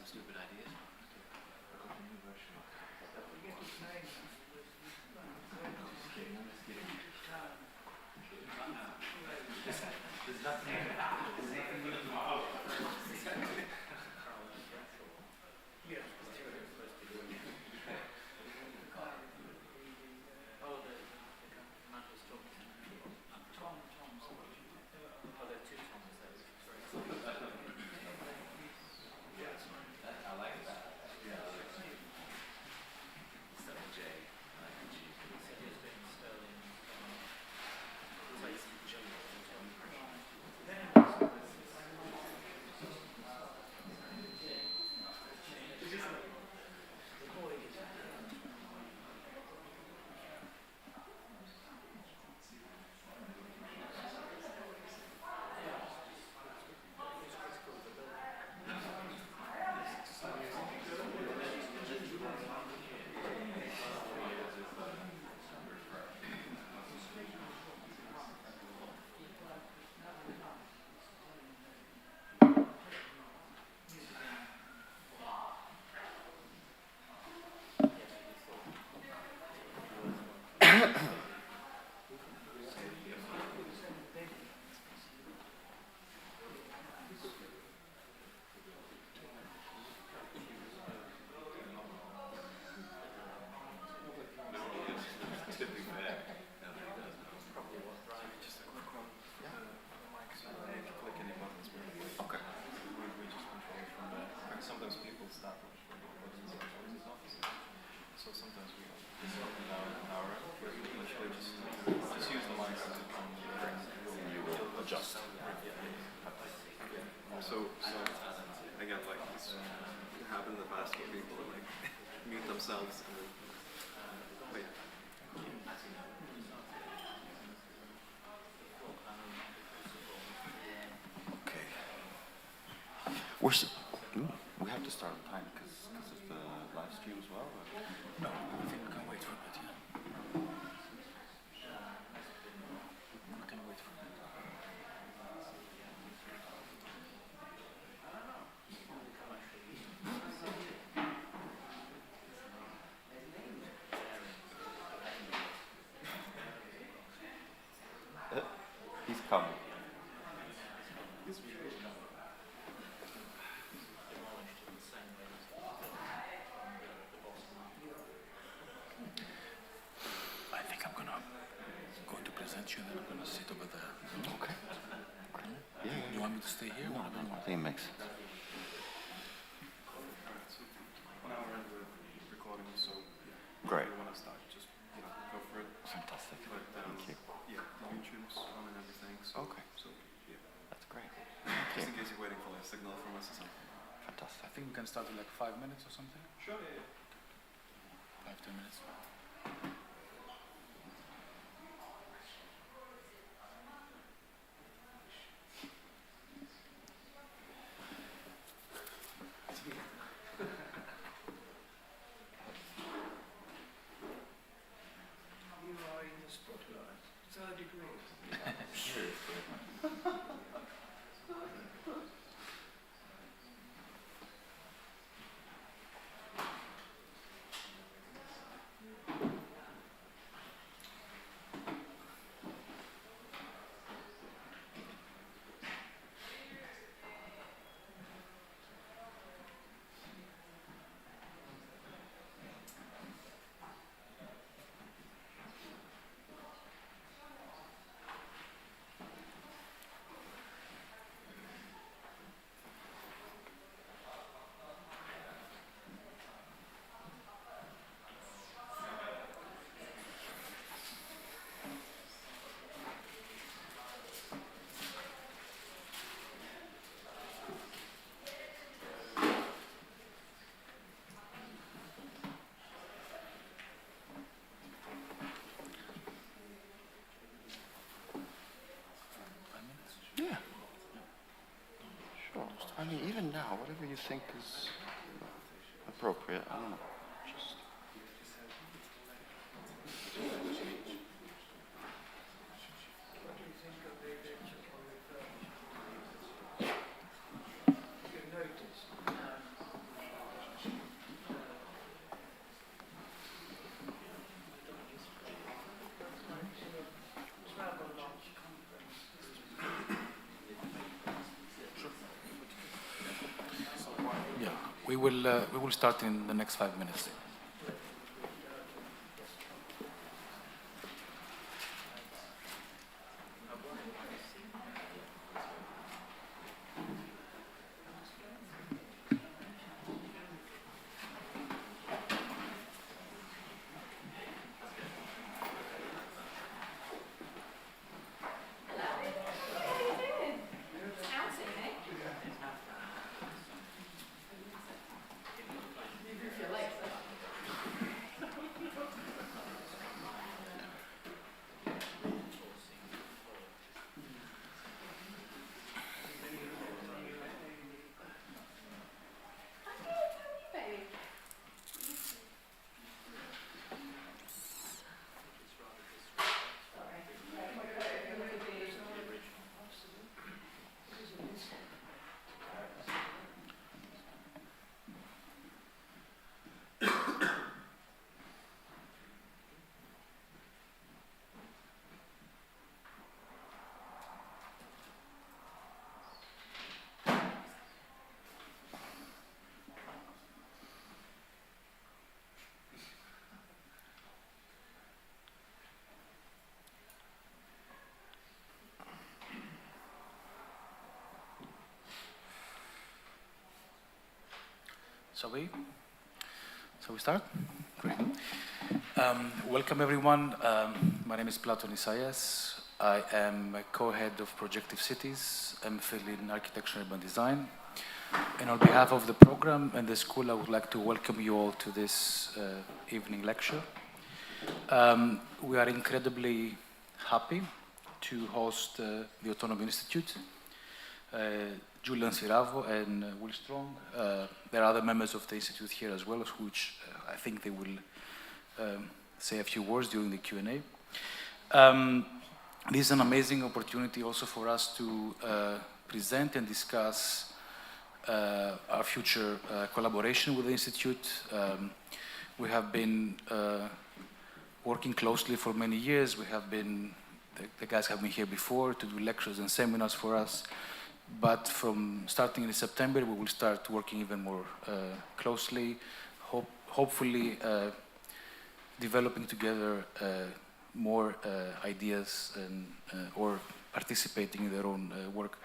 stupid ideas. There's nothing. So again, like this happened in the past where people like mute themselves and then wait. Okay. We have to start on time because of the live stream as well? Or? No, I think we can wait for a bit, yeah. We can wait for a bit. He's coming. I think I'm going to present you, and then I'm going to sit over there. Okay. Yeah. You want me to stay here? No, I think it makes sense. So 1 hour into the recording, so Great. if you want to start, just go for it. Fantastic. But Thank you. yeah, YouTube's on and everything. So Okay. So yeah, That's great. just in case you're waiting for a signal from us or something. Fantastic. I think we can start in like 5 minutes or something. Sure. Yeah. 5-10 minutes. You are in the spotlight, 3rd degree. Yeah. Sure. I mean, even now, whatever you think is appropriate, I don't know. Just. What do you think of the electrical reform? You notice We will start in the next 5 minutes. Shall we start? Great. Welcome everyone. My name is Platon Isaias. I am a co-head of Projective Cities, MPhil in Architecture and Urban Design. And on behalf of the program and the school, I would like to welcome you all to this evening lecture. We are incredibly happy to host the Autonomy Institute. Julian Siravo and Will Stronge. There are other members of the Institute here as well, which I think they will say a few words during the Q&A. This is an amazing opportunity also for us to present and discuss our future collaboration with the Institute. We have been working closely for many years. The guys have been here before to do lectures and seminars for us. But from starting in September, we will start working even more closely, hopefully developing together more ideas and or participating in their own work.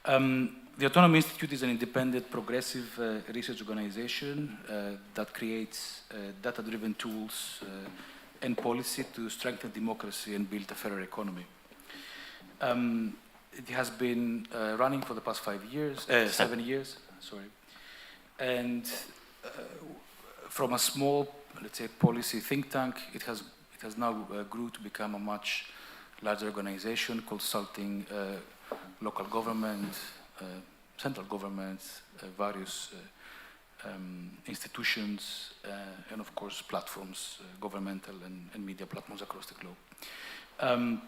The Autonomy Institute is an independent, progressive research organization that creates data-driven tools and policy to strengthen democracy and build a fairer economy. It has been running for the past 7 years, sorry. And from a small, let's say, policy think tank, it has now grew to become a much larger organization consulting local government, central governments, various institutions, and of course platforms, governmental and media platforms across the globe.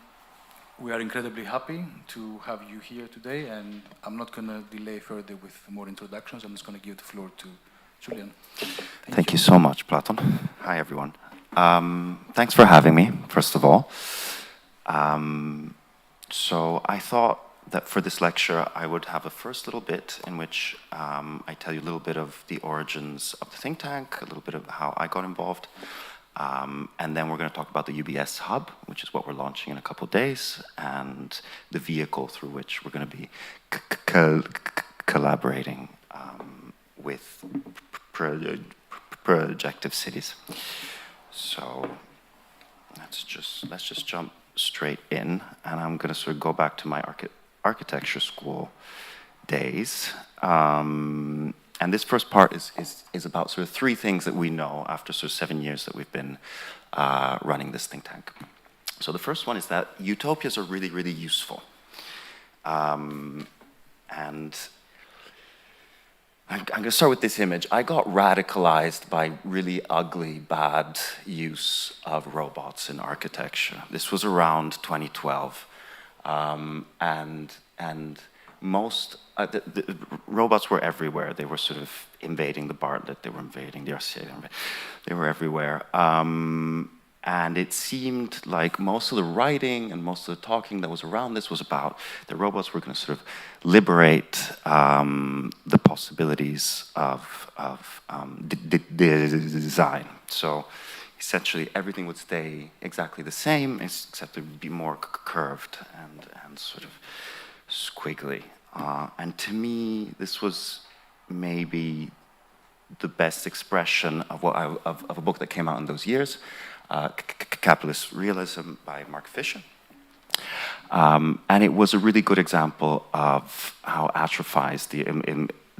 We are incredibly happy to have you here today, and I'm not going to delay further with more introductions. I'm just going to give the floor to Julian. Thank you so much, Platon. Hi, everyone. Thanks for having me, first of all. So I thought that for this lecture, I would have a first little bit in which I tell you a little bit of the origins of the think tank, a little bit of how I got involved. And then we're going to talk about the UBS Hub, which is what we're launching in a couple of days, and the vehicle through which we're going to be collaborating with Projective Cities. So let's just jump straight in, and I'm going to sort of go back to my architecture school days. And this first part is about sort of 3 things that we know after sort of 7 years that we've been running this think tank. So the first one is that utopias are really, really useful. And I'm going to start with this image. I got radicalized by really ugly, bad use of robots in architecture. This was around 2012. And most the robots were everywhere. They were sort of invading the Bartlett. They were invading the RCA. They were everywhere. And it seemed like most of the writing and most of the talking that was around this was about the robots were going to sort of liberate the possibilities of design. So essentially everything would stay exactly the same, except it would be more curved and sort of squiggly. And to me, this was maybe the best expression of what of a book that came out in those years, Capitalist Realism by Mark Fisher. And it was a really good example of how atrophied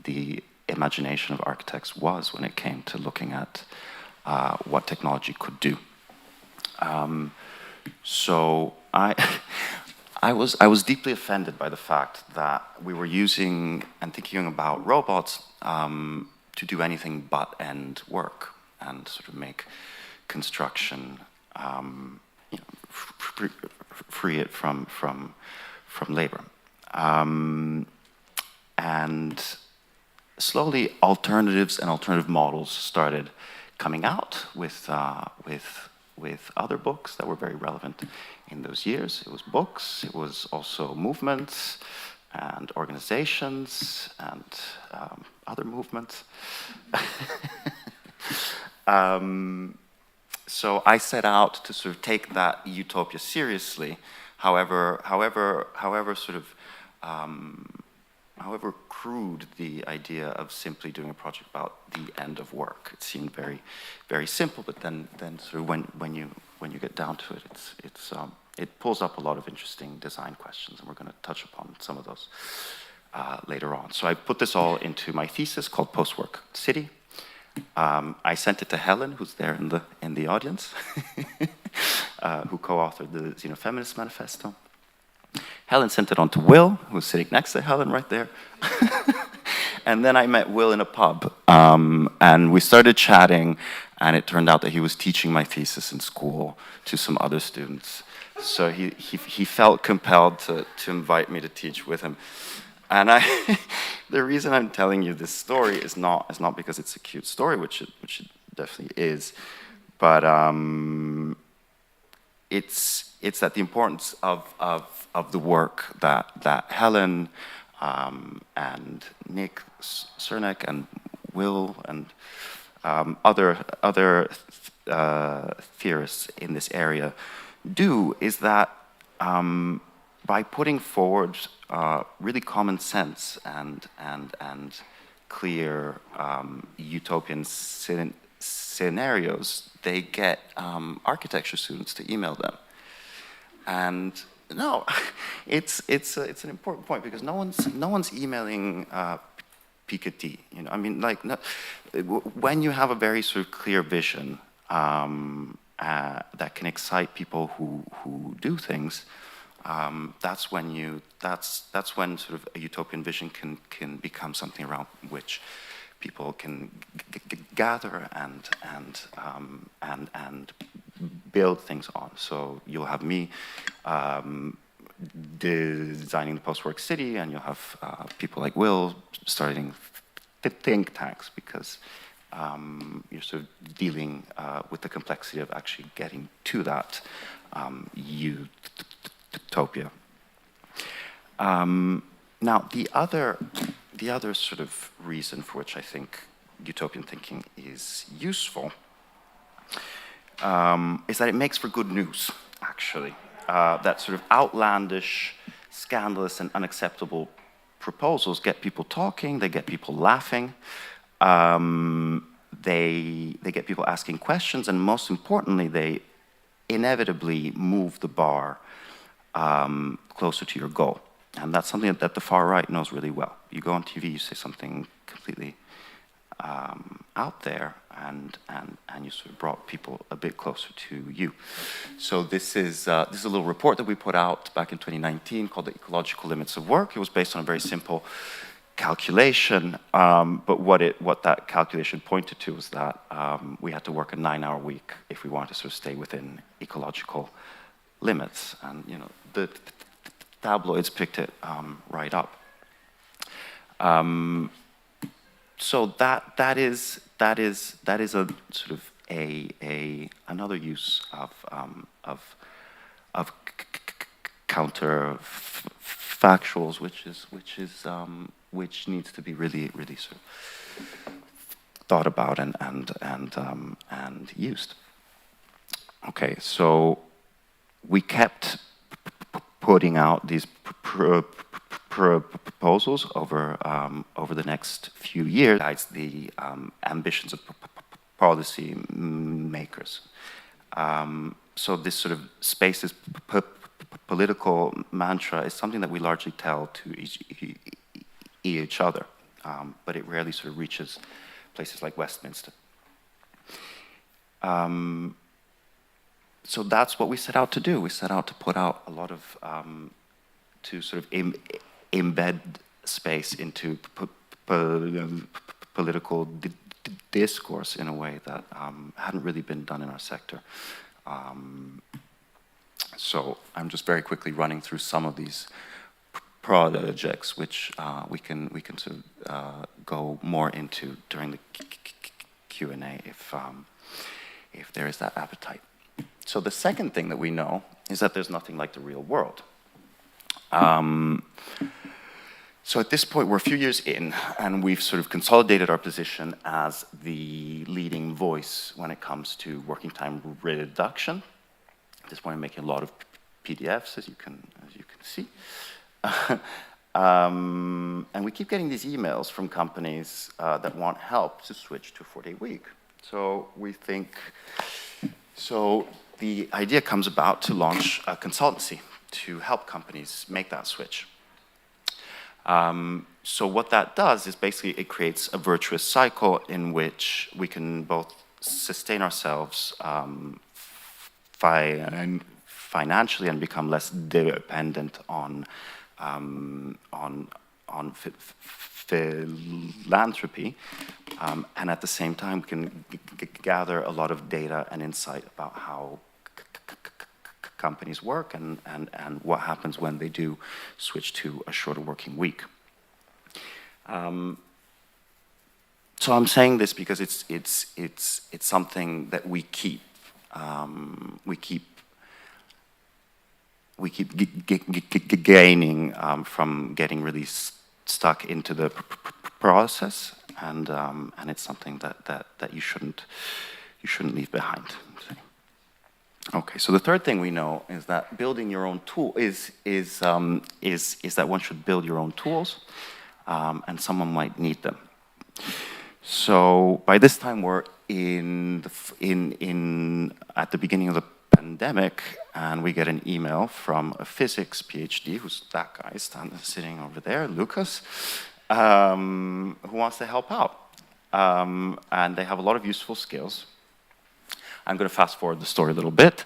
the imagination of architects was when it came to looking at what technology could do. So I was deeply offended by the fact that we were using and thinking about robots to do anything but end work and sort of make construction, free it from labor. And slowly, alternatives and alternative models started coming out with other books that were very relevant in those years. It was books, it was also movements and organizations and other movements. So I set out to sort of take that utopia seriously. However crude the idea of simply doing a project about the end of work. It seemed very, very simple, but then sort of when you get down to it, it pulls up a lot of interesting design questions, and we're going to touch upon some of those later on. So I put this all into my thesis called Post-Work City. I sent it to Helen, who's there in the audience, who co-authored the Xenofeminist Manifesto. Helen sent it on to Will, who's sitting next to Helen right there. And then I met Will in a pub, and we started chatting, and it turned out that he was teaching my thesis in school to some other students. So he felt compelled to invite me to teach with him. And the reason I'm telling you this story is not because it's a cute story, which it definitely is, but it's that the importance of the work that Helen and Nick Cernek and Will and other theorists in this area do is that by putting forward really common sense and clear utopian scenarios, they get architecture students to email them. And no, it's an important point because no one's emailing Piketty. I mean, like, no, when you have a very sort of clear vision that can excite people who do things, that's when sort of a utopian vision can become something around which people can gather and build things on. So you'll have me designing the post-work city, and you'll have people like Will starting think tanks because you're sort of dealing with the complexity of actually getting to that utopia. Now, the other sort of reason for which I think utopian thinking is useful is that it makes for good news, actually. That sort of outlandish, scandalous, and unacceptable proposals get people talking, they get people laughing, they get people asking questions, and most importantly, they inevitably move the bar closer to your goal. And that's something that the far right knows really well. You go on TV, you say something completely out there, and you sort of brought people a bit closer to you. So this is a little report that we put out back in 2019 called The Ecological Limits of Work. It was based on a very simple calculation, but what that calculation pointed to was that we had to work a 9-hour week if we wanted to sort of stay within ecological limits. And the tabloids picked it right up. So that is a sort of another use of counterfactuals, which needs to be really sort of thought about and used. Okay, so we kept putting out these proposals over the next few years. Guides the ambitions of policy makers. So this sort of spaces political mantra is something that we largely tell to each other, but it rarely sort of reaches places like Westminster. So that's what we set out to do. We set out to put out a lot of, to sort of embed space into political discourse in a way that hadn't really been done in our sector. So I'm just very quickly running through some of these projects, which we can sort of go more into during the Q&A if there is that appetite. So the second thing that we know is that there's nothing like the real world. So at this point, we're a few years in, and we've sort of consolidated our position as the leading voice when it comes to working time reduction. At this point, I'm making a lot of PDFs, as you can see. And we keep getting these emails from companies that want help to switch to a 4-day week. So we think, so the idea comes about to launch a consultancy to help companies make that switch. So what that does is basically it creates a virtuous cycle in which we can both sustain ourselves financially and become less dependent on philanthropy, and at the same time we can gather a lot of data and insight about how companies work and what happens when they do switch to a shorter working week. So I'm saying this because it's something that we keep gaining from getting really stuck into the process, and it's something that you shouldn't leave behind. Okay, so the third thing we know is that building your own tool is that one should build your own tools, and someone might need them. So by this time we're at the beginning of the pandemic, and we get an email from a physics PhD, who's that guy sitting over there, Lucas, who wants to help out. And they have a lot of useful skills. I'm going to fast forward the story a little bit,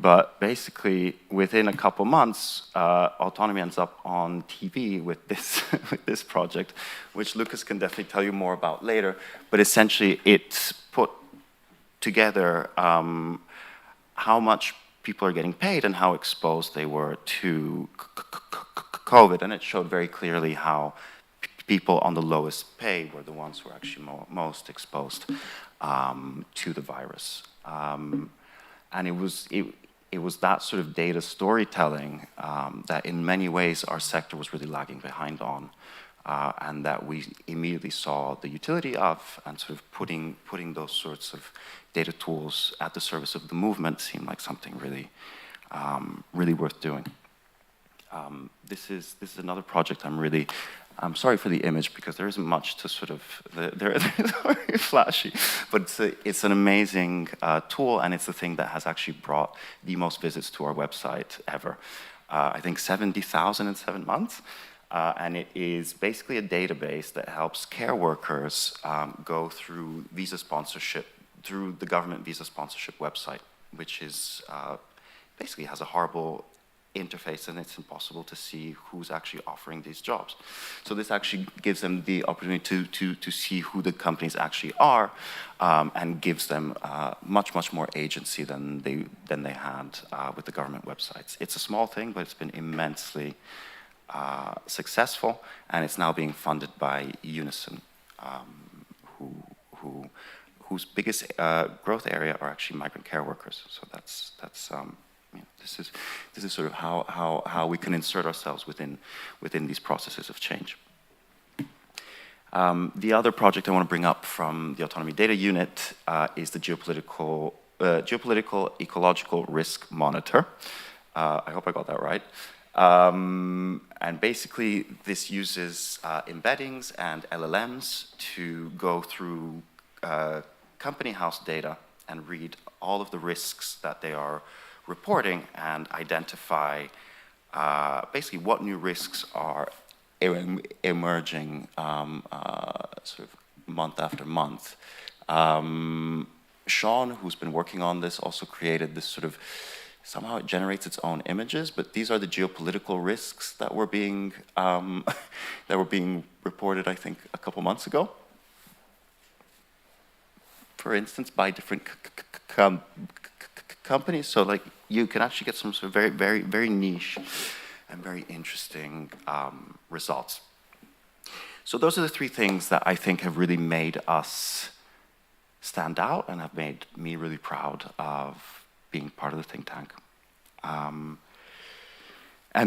but basically within a couple months, Autonomy ends up on TV with this project, which Lucas can definitely tell you more about later. But essentially, it's put together how much people are getting paid and how exposed they were to COVID, and it showed very clearly how people on the lowest pay were the ones who were actually most exposed to the virus. And it was that sort of data storytelling that in many ways our sector was really lagging behind on, and that we immediately saw the utility of, and sort of putting those sorts of data tools at the service of the movement seemed like something really, really worth doing. This is another project I'm sorry for the image because there isn't much to sort of, they're very flashy, but it's an amazing tool, and it's the thing that has actually brought the most visits to our website ever. I think 70,000 in 7 months. And it is basically a database that helps care workers go through visa sponsorship, through the government visa sponsorship website, which is basically has a horrible interface, and it's impossible to see who's actually offering these jobs. So this actually gives them the opportunity to see who the companies actually are, and gives them much more agency than they had with the government websites. It's a small thing, but it's been immensely successful, and it's now being funded by Unison, who whose biggest growth area are actually migrant care workers. So that's you know, this is sort of how we can insert ourselves within these processes of change. The other project I want to bring up from the Autonomy Data Unit is the geopolitical ecological risk monitor. I hope I got that right. And basically, this uses embeddings and LLMs to go through company house data and read all of the risks that they are reporting and identify basically what new risks are emerging sort of month after month. Sean, who's been working on this, also created this sort of, somehow it generates its own images, but these are the geopolitical risks that were being reported, I think, a couple months ago. For instance, by different companies. So, like, you can actually get some sort of very niche and very interesting results. So those are the three things that I think have really made us stand out and have made me really proud of being part of the think tank. And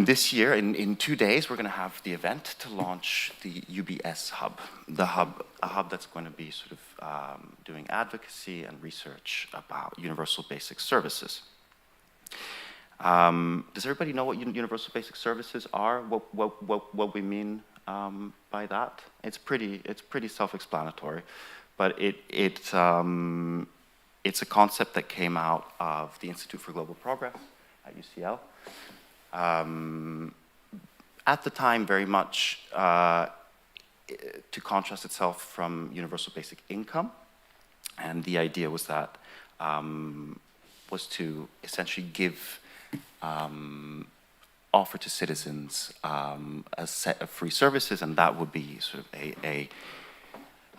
this year, in 2 days, we're going to have the event to launch the UBS Hub, a hub that's going to be sort of doing advocacy and research about universal basic services. Does everybody know what universal basic services are? What we mean by that? It's pretty self-explanatory, but it's a concept that came out of the Institute for Global Progress at UCL. At the time, very much to contrast itself from universal basic income, and the idea was that was to essentially give offer to citizens a set of free services, and that would be sort of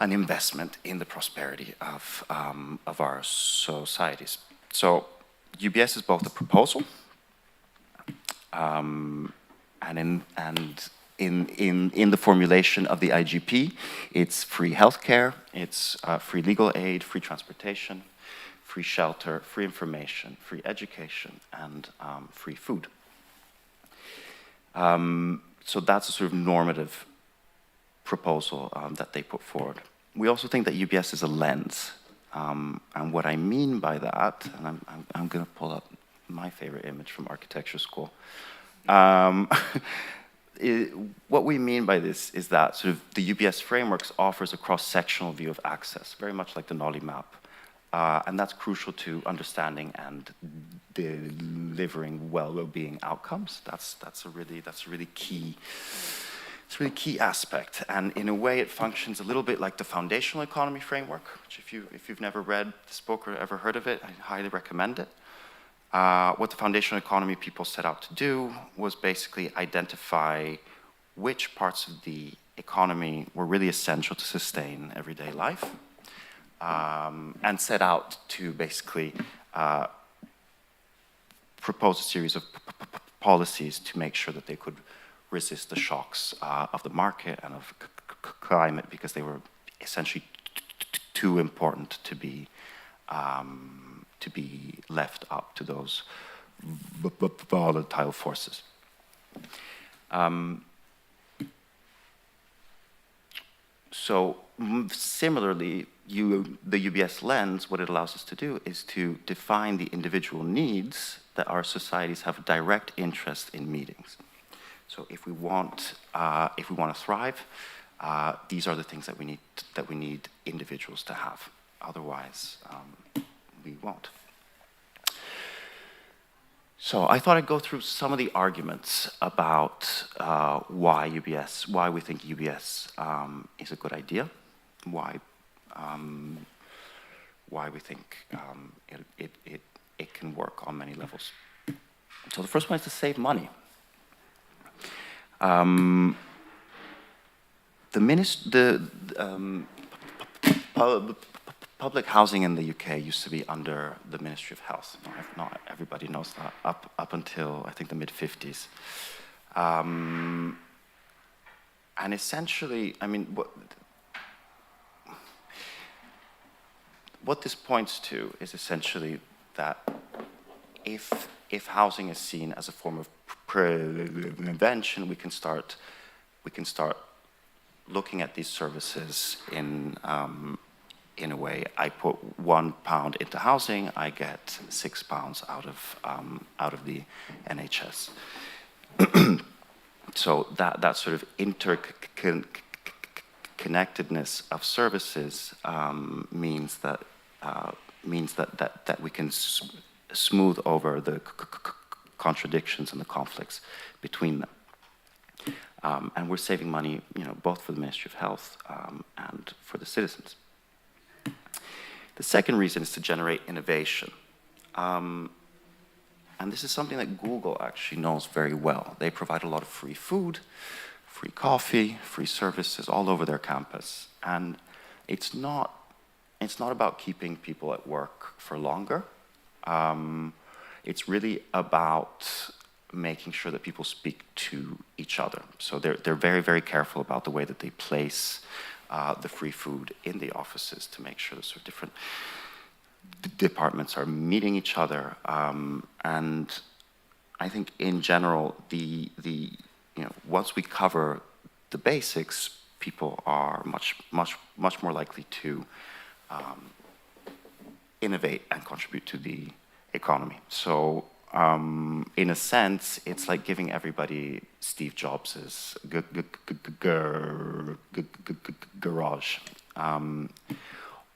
an investment in the prosperity of our societies. So UBS is both a proposal and in the formulation of the IGP, it's free healthcare, it's free legal aid, free transportation, free shelter, free information, free education, and free food. So that's a sort of normative proposal that they put forward. We also think that UBS is a lens. And what I mean by that, and I'm going to pull up my favorite image from architecture school. What we mean by this is that sort of the UBS frameworks offers a cross-sectional view of access, very much like the Nolly map. And that's crucial to understanding and delivering well-being outcomes. That's a really key. It's a really key aspect, and in a way, it functions a little bit like the foundational economy framework. Which, if you've never read this book or ever heard of it, I highly recommend it. What the foundational economy people set out to do was basically identify which parts of the economy were really essential to sustain everyday life. And set out to basically propose a series of policies to make sure that they could resist the shocks of the market and of climate, because they were essentially too important to be left up to those volatile forces. So similarly, the UBS lens, what it allows us to do is to define the individual needs that our societies have a direct interest in meeting. So if we want to thrive, these are the things that we need individuals to have. Otherwise, we won't. So I thought I'd go through some of the arguments about why we think UBS is a good idea, why we think it can work on many levels. So the first one is to save money. Public housing in the UK used to be under the Ministry of Health. Not everybody knows that, up until, I think, the mid-50s. And essentially, I mean, what this points to is essentially that if housing is seen as a form of prevention, we can start looking at these services in a way. I put £1 into housing, I get £6 out of the NHS. So that sort of interconnectedness of services means that we can smooth over the contradictions and the conflicts between them. And we're saving money, both for the Ministry of Health and for the citizens. The second reason is to generate innovation. And this is something that Google actually knows very well. They provide a lot of free food, free coffee, free services all over their campus. And it's not about keeping people at work for longer. It's really about making sure that people speak to each other. So they're very, very careful about the way that they place the free food in the offices to make sure the sort of different departments are meeting each other. And I think in general, once we cover the basics, people are much more likely to innovate and contribute to the economy. So in a sense, it's like giving everybody Steve Jobs' garage.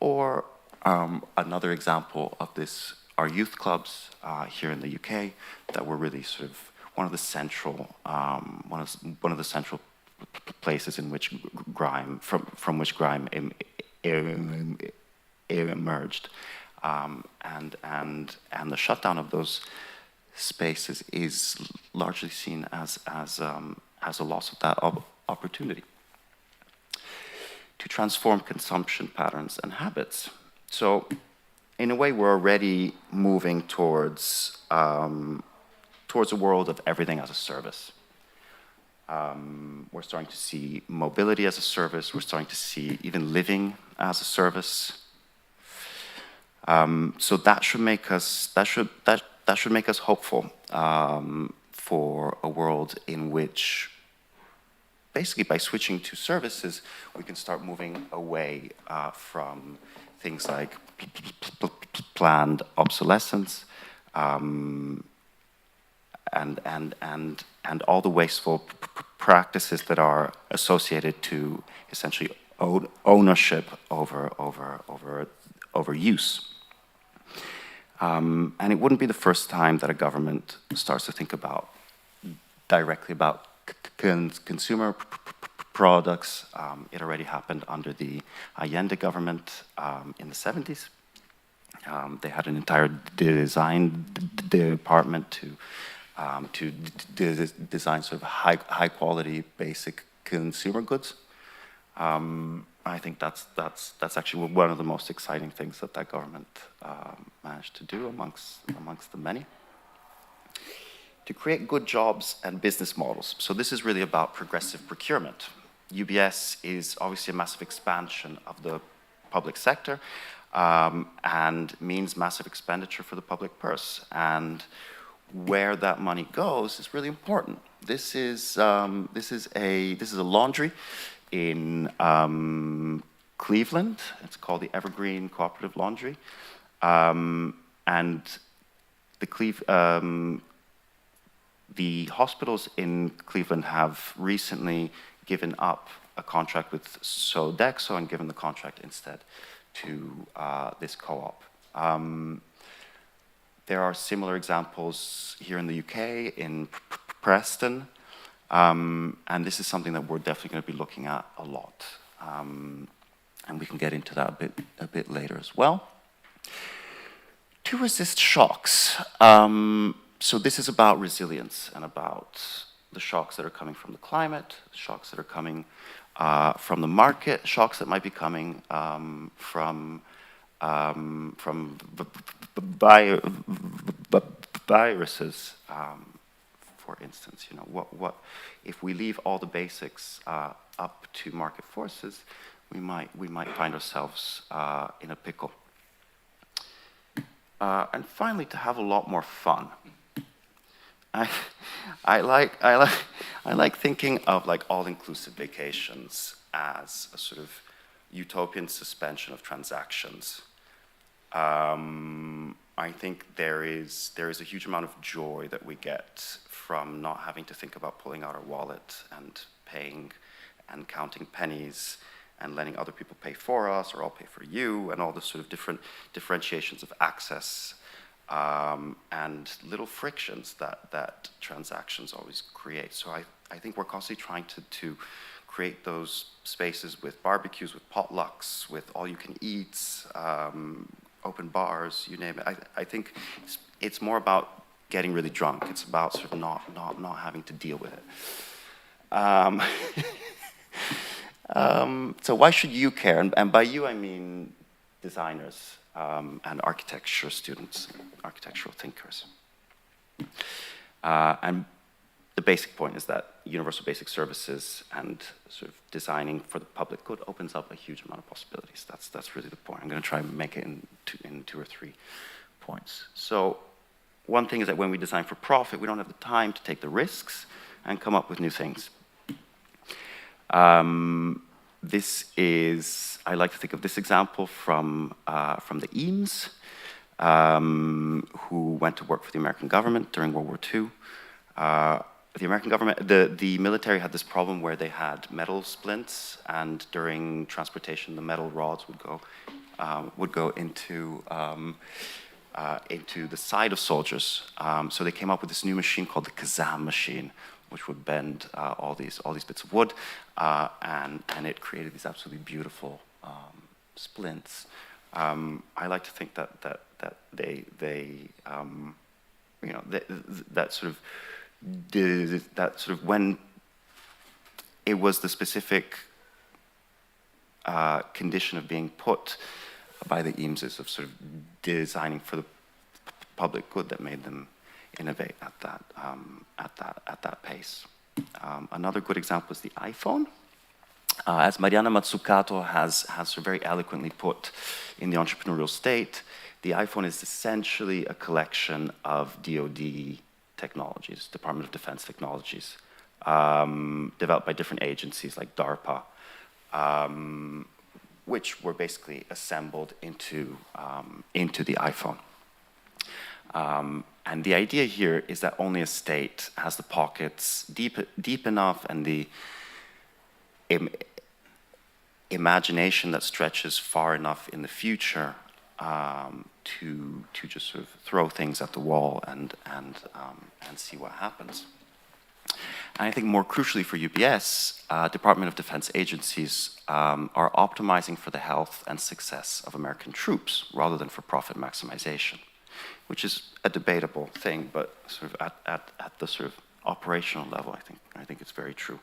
Or another example of this are youth clubs here in the UK that were really sort of one of the central places in which from which grime emerged, and the shutdown of those spaces is largely seen as a loss of that opportunity to transform consumption patterns and habits. So, in a way, we're already moving towards a world of everything as a service. We're starting to see mobility as a service. We're starting to see even living as a service. So that should make us hopeful for a world in which, basically, by switching to services, we can start moving away from things like planned obsolescence and all the wasteful practices that are associated to essentially ownership over use. And it wouldn't be the first time that a government starts to think directly about consumer products. It already happened under the Allende government in the 70s. They had an entire design department to design sort of high quality basic consumer goods. I think that's actually one of the most exciting things that government managed to do amongst the many. To create good jobs and business models. So this is really about progressive procurement. UBS is obviously a massive expansion of the public sector and means massive expenditure for the public purse. And where that money goes is really important. This is a laundry in Cleveland. It's called the Evergreen Cooperative Laundry, and the hospitals in Cleveland have recently given up a contract with Sodexo and given the contract instead to this co-op. There are similar examples here in the UK, in Preston, and this is something that we're definitely going to be looking at a lot. And we can get into that a bit later as well. To resist shocks. So this is about resilience and about the shocks that are coming from the climate, shocks that are coming from the market, shocks that might be coming from viruses. For instance, what if we leave all the basics up to market forces, we might find ourselves in a pickle. And finally, to have a lot more fun. I like thinking of like all-inclusive vacations as a sort of utopian suspension of transactions. I think there is a huge amount of joy that we get from not having to think about pulling out our wallet and paying and counting pennies and letting other people pay for us or I'll pay for you and all the sort of different differentiations of access and little frictions that transactions always create. So I think we're constantly trying to create those spaces with barbecues, with potlucks, with all-you-can-eats, open bars, you name it. I think it's more about getting really drunk. It's about sort of not having to deal with it. So why should you care? And by you, I mean designers and architecture students, architectural thinkers. And the basic point is that universal basic services and sort of designing for the public good opens up a huge amount of possibilities. That's really the point. I'm going to try and make it in two or three points. So one thing is that when we design for profit, we don't have the time to take the risks and come up with new things. This is, I like to think of this example from the Eames, who went to work for the American government during World War II. The American government, the military had this problem where they had metal splints, and during transportation, the metal rods would go into the side of soldiers. So they came up with this new machine called the Kazam machine, which would bend all these bits of wood, and it created these absolutely beautiful splints. I like to think that they you know, that sort of when it was the specific condition of being put by the Eameses of sort of designing for the public good that made them innovate at that pace. Another good example is the iPhone. As Mariana Mazzucato has very eloquently put in The Entrepreneurial State, the iPhone is essentially a collection of DoD technologies, Department of Defense technologies, developed by different agencies like DARPA, which were basically assembled into the iPhone. And the idea here is that only a state has the pockets deep enough and the imagination that stretches far enough in the future to just sort of throw things at the wall and see what happens. And I think more crucially for UBS, Department of Defense agencies are optimizing for the health and success of American troops rather than for profit maximization, which is a debatable thing, but sort of at the sort of operational level, I think it's very true.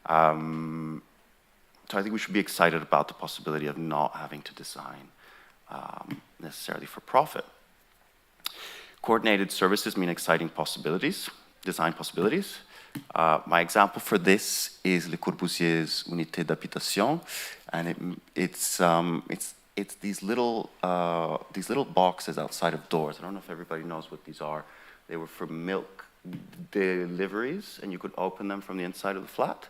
So I think we should be excited about the possibility of not having to design necessarily for profit. Coordinated services mean exciting possibilities, design possibilities. My example for this is Le Corbusier's Unité d'Habitation, and it's these little boxes outside of doors. I don't know if everybody knows what these are. They were for milk deliveries, and you could open them from the inside of the flat.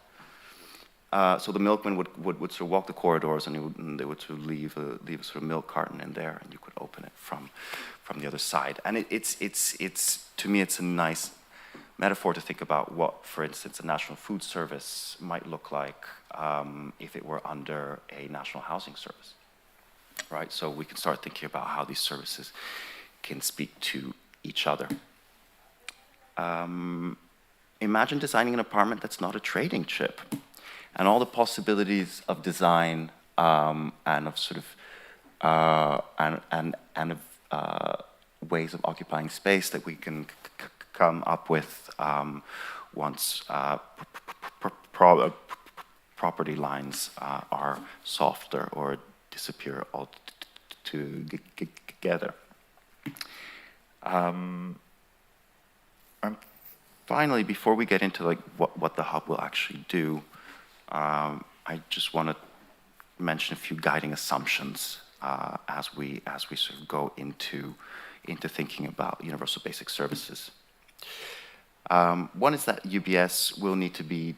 So the milkman would sort of walk the corridors, and they would sort of leave a sort of milk carton in there, and you could open it from the other side. And it's to me, it's a nice metaphor to think about what, for instance, a national food service might look like if it were under a national housing service, right? So we can start thinking about how these services can speak to each other. Imagine designing an apartment that's not a trading chip, and all the possibilities of design and of sort of ways of occupying space that we can come up with once property lines are softer or disappear altogether. And finally, before we get into like what the hub will actually do, I just want to mention a few guiding assumptions as we sort of go into into thinking about universal basic services. One is that UBS will need to be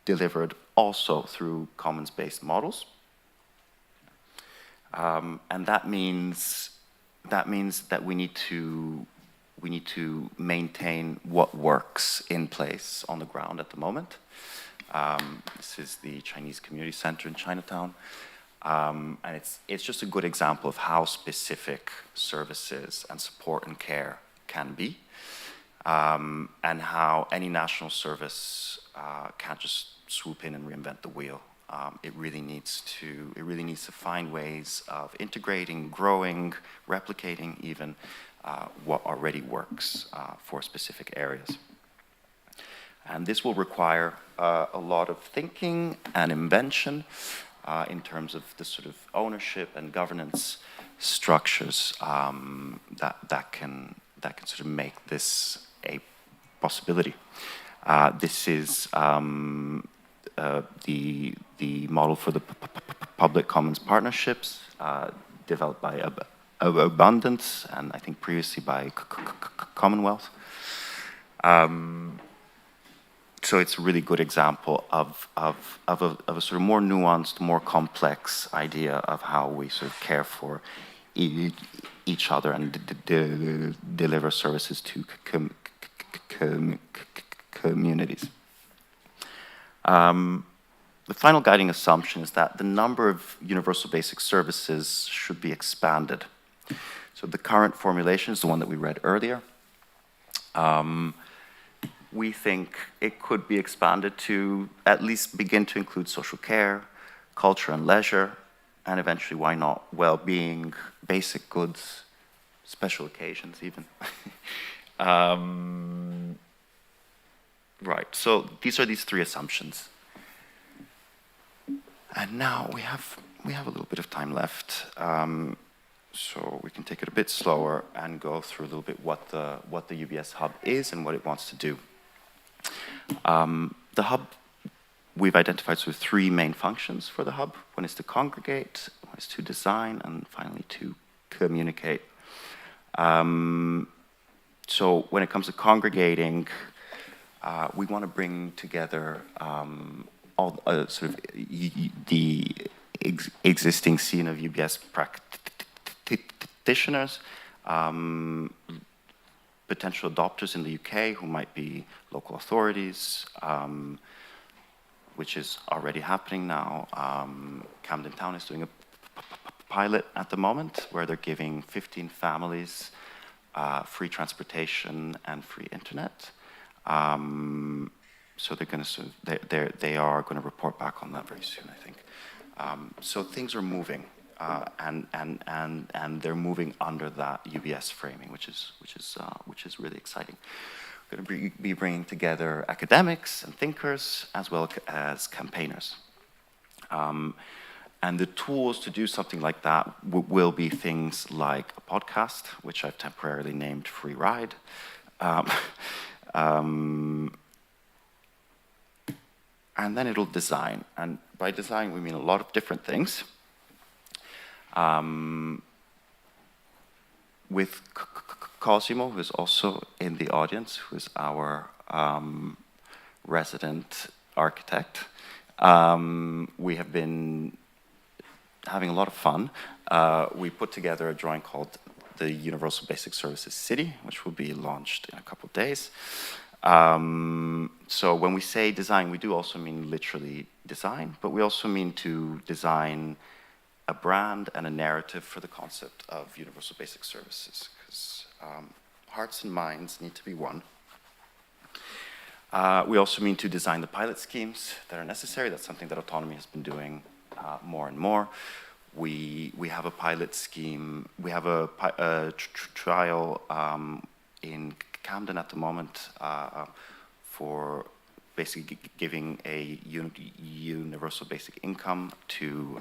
delivered also through commons-based models. And that means that we need to maintain what works in place on the ground at the moment. This is the Chinese Community Center in Chinatown. And it's just a good example of how specific services and support and care can be, and how any national service can't just swoop in and reinvent the wheel. It really needs to find ways of integrating, growing, replicating even what already works for specific areas. And this will require a lot of thinking and invention in terms of the sort of ownership and governance structures that can sort of make this a possibility. This is the model for the public commons partnerships developed by Abundance and I think previously by Commonwealth. So it's a really good example of a sort of more nuanced, more complex idea of how we sort of care for each other and deliver services to communities. The final guiding assumption is that the number of universal basic services should be expanded. So the current formulation is the one that we read earlier. We think it could be expanded to at least begin to include social care, culture and leisure, and eventually, why not, well-being, basic goods, special occasions even. Right, so these are these three assumptions. And now we have a little bit of time left, so we can take it a bit slower and go through a little bit what the UBS Hub is and what it wants to do. The Hub, we've identified sort of three main functions for the Hub. One is to congregate, one is to design, and finally to communicate. So when it comes to congregating, we want to bring together all sort of the existing scene of UBS practitioners, potential adopters in the UK who might be local authorities, which is already happening now. Camden Town is doing a pilot at the moment where they're giving 15 families free transportation and free internet. So they're going to they are going to report back on that very soon, I think. So things are moving, and they're moving under that UBS framing, which is really exciting. We're going to be bringing together academics and thinkers as well as campaigners. And the tools to do something like that will be things like a podcast, which I've temporarily named Free Ride. And then it'll design. And by design, we mean a lot of different things. With Cosimo, who is also in the audience, who is our resident architect, we have been having a lot of fun. We put together a drawing called the Universal Basic Services City, which will be launched in a couple of days. So when we say design, we do also mean literally design, but we also mean to design a brand and a narrative for the concept of universal basic services, because hearts and minds need to be one. We also mean to design the pilot schemes that are necessary. That's something that Autonomy has been doing more and more. We have a pilot scheme. We have a trial in Camden at the moment for basically giving a universal basic income to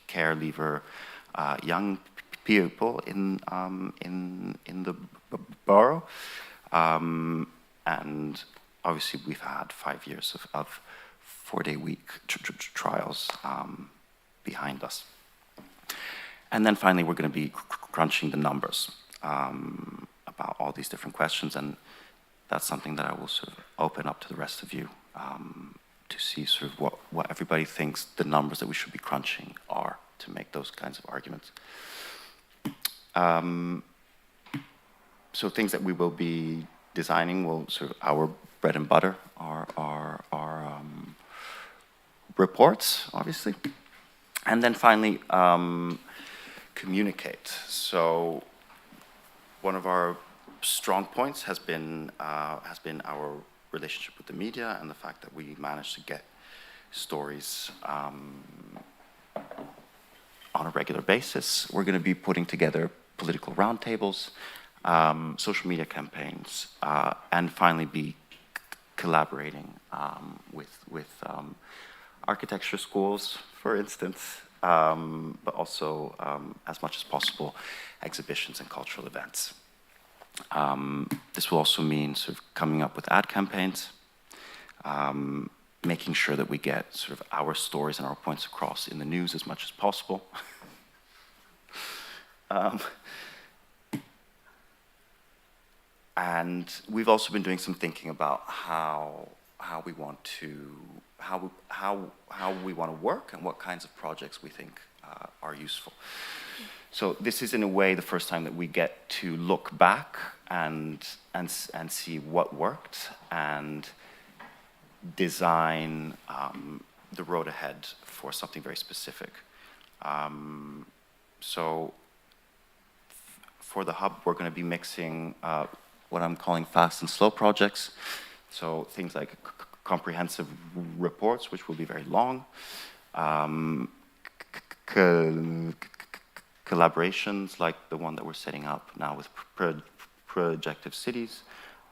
care leaver young people in the borough, and obviously we've had 5 years of 4-day week trials behind us. And then finally, we're going to be crunching the numbers about all these different questions, and that's something that I will sort of open up to the rest of you to see sort of what everybody thinks the numbers that we should be crunching are to make those kinds of arguments. So things that we will be designing will sort of our bread and butter are reports, obviously, and then finally communicate. So one of our strong points has been our relationship with the media and the fact that we managed to get stories on a regular basis. We're going to be putting together political roundtables, social media campaigns, and finally be collaborating with architecture schools, for instance, but also, as much as possible, exhibitions and cultural events. This will also mean sort of coming up with ad campaigns, making sure that we get sort of our stories and our points across in the news as much as possible. And we've also been doing some thinking about how we want to work and what kinds of projects we think are useful. So this is in a way the first time that we get to look back and see what worked and design the road ahead for something very specific. So for the hub, we're going to be mixing what I'm calling fast and slow projects. So things like comprehensive reports, which will be very long, collaborations like the one that we're setting up now with Projective cities,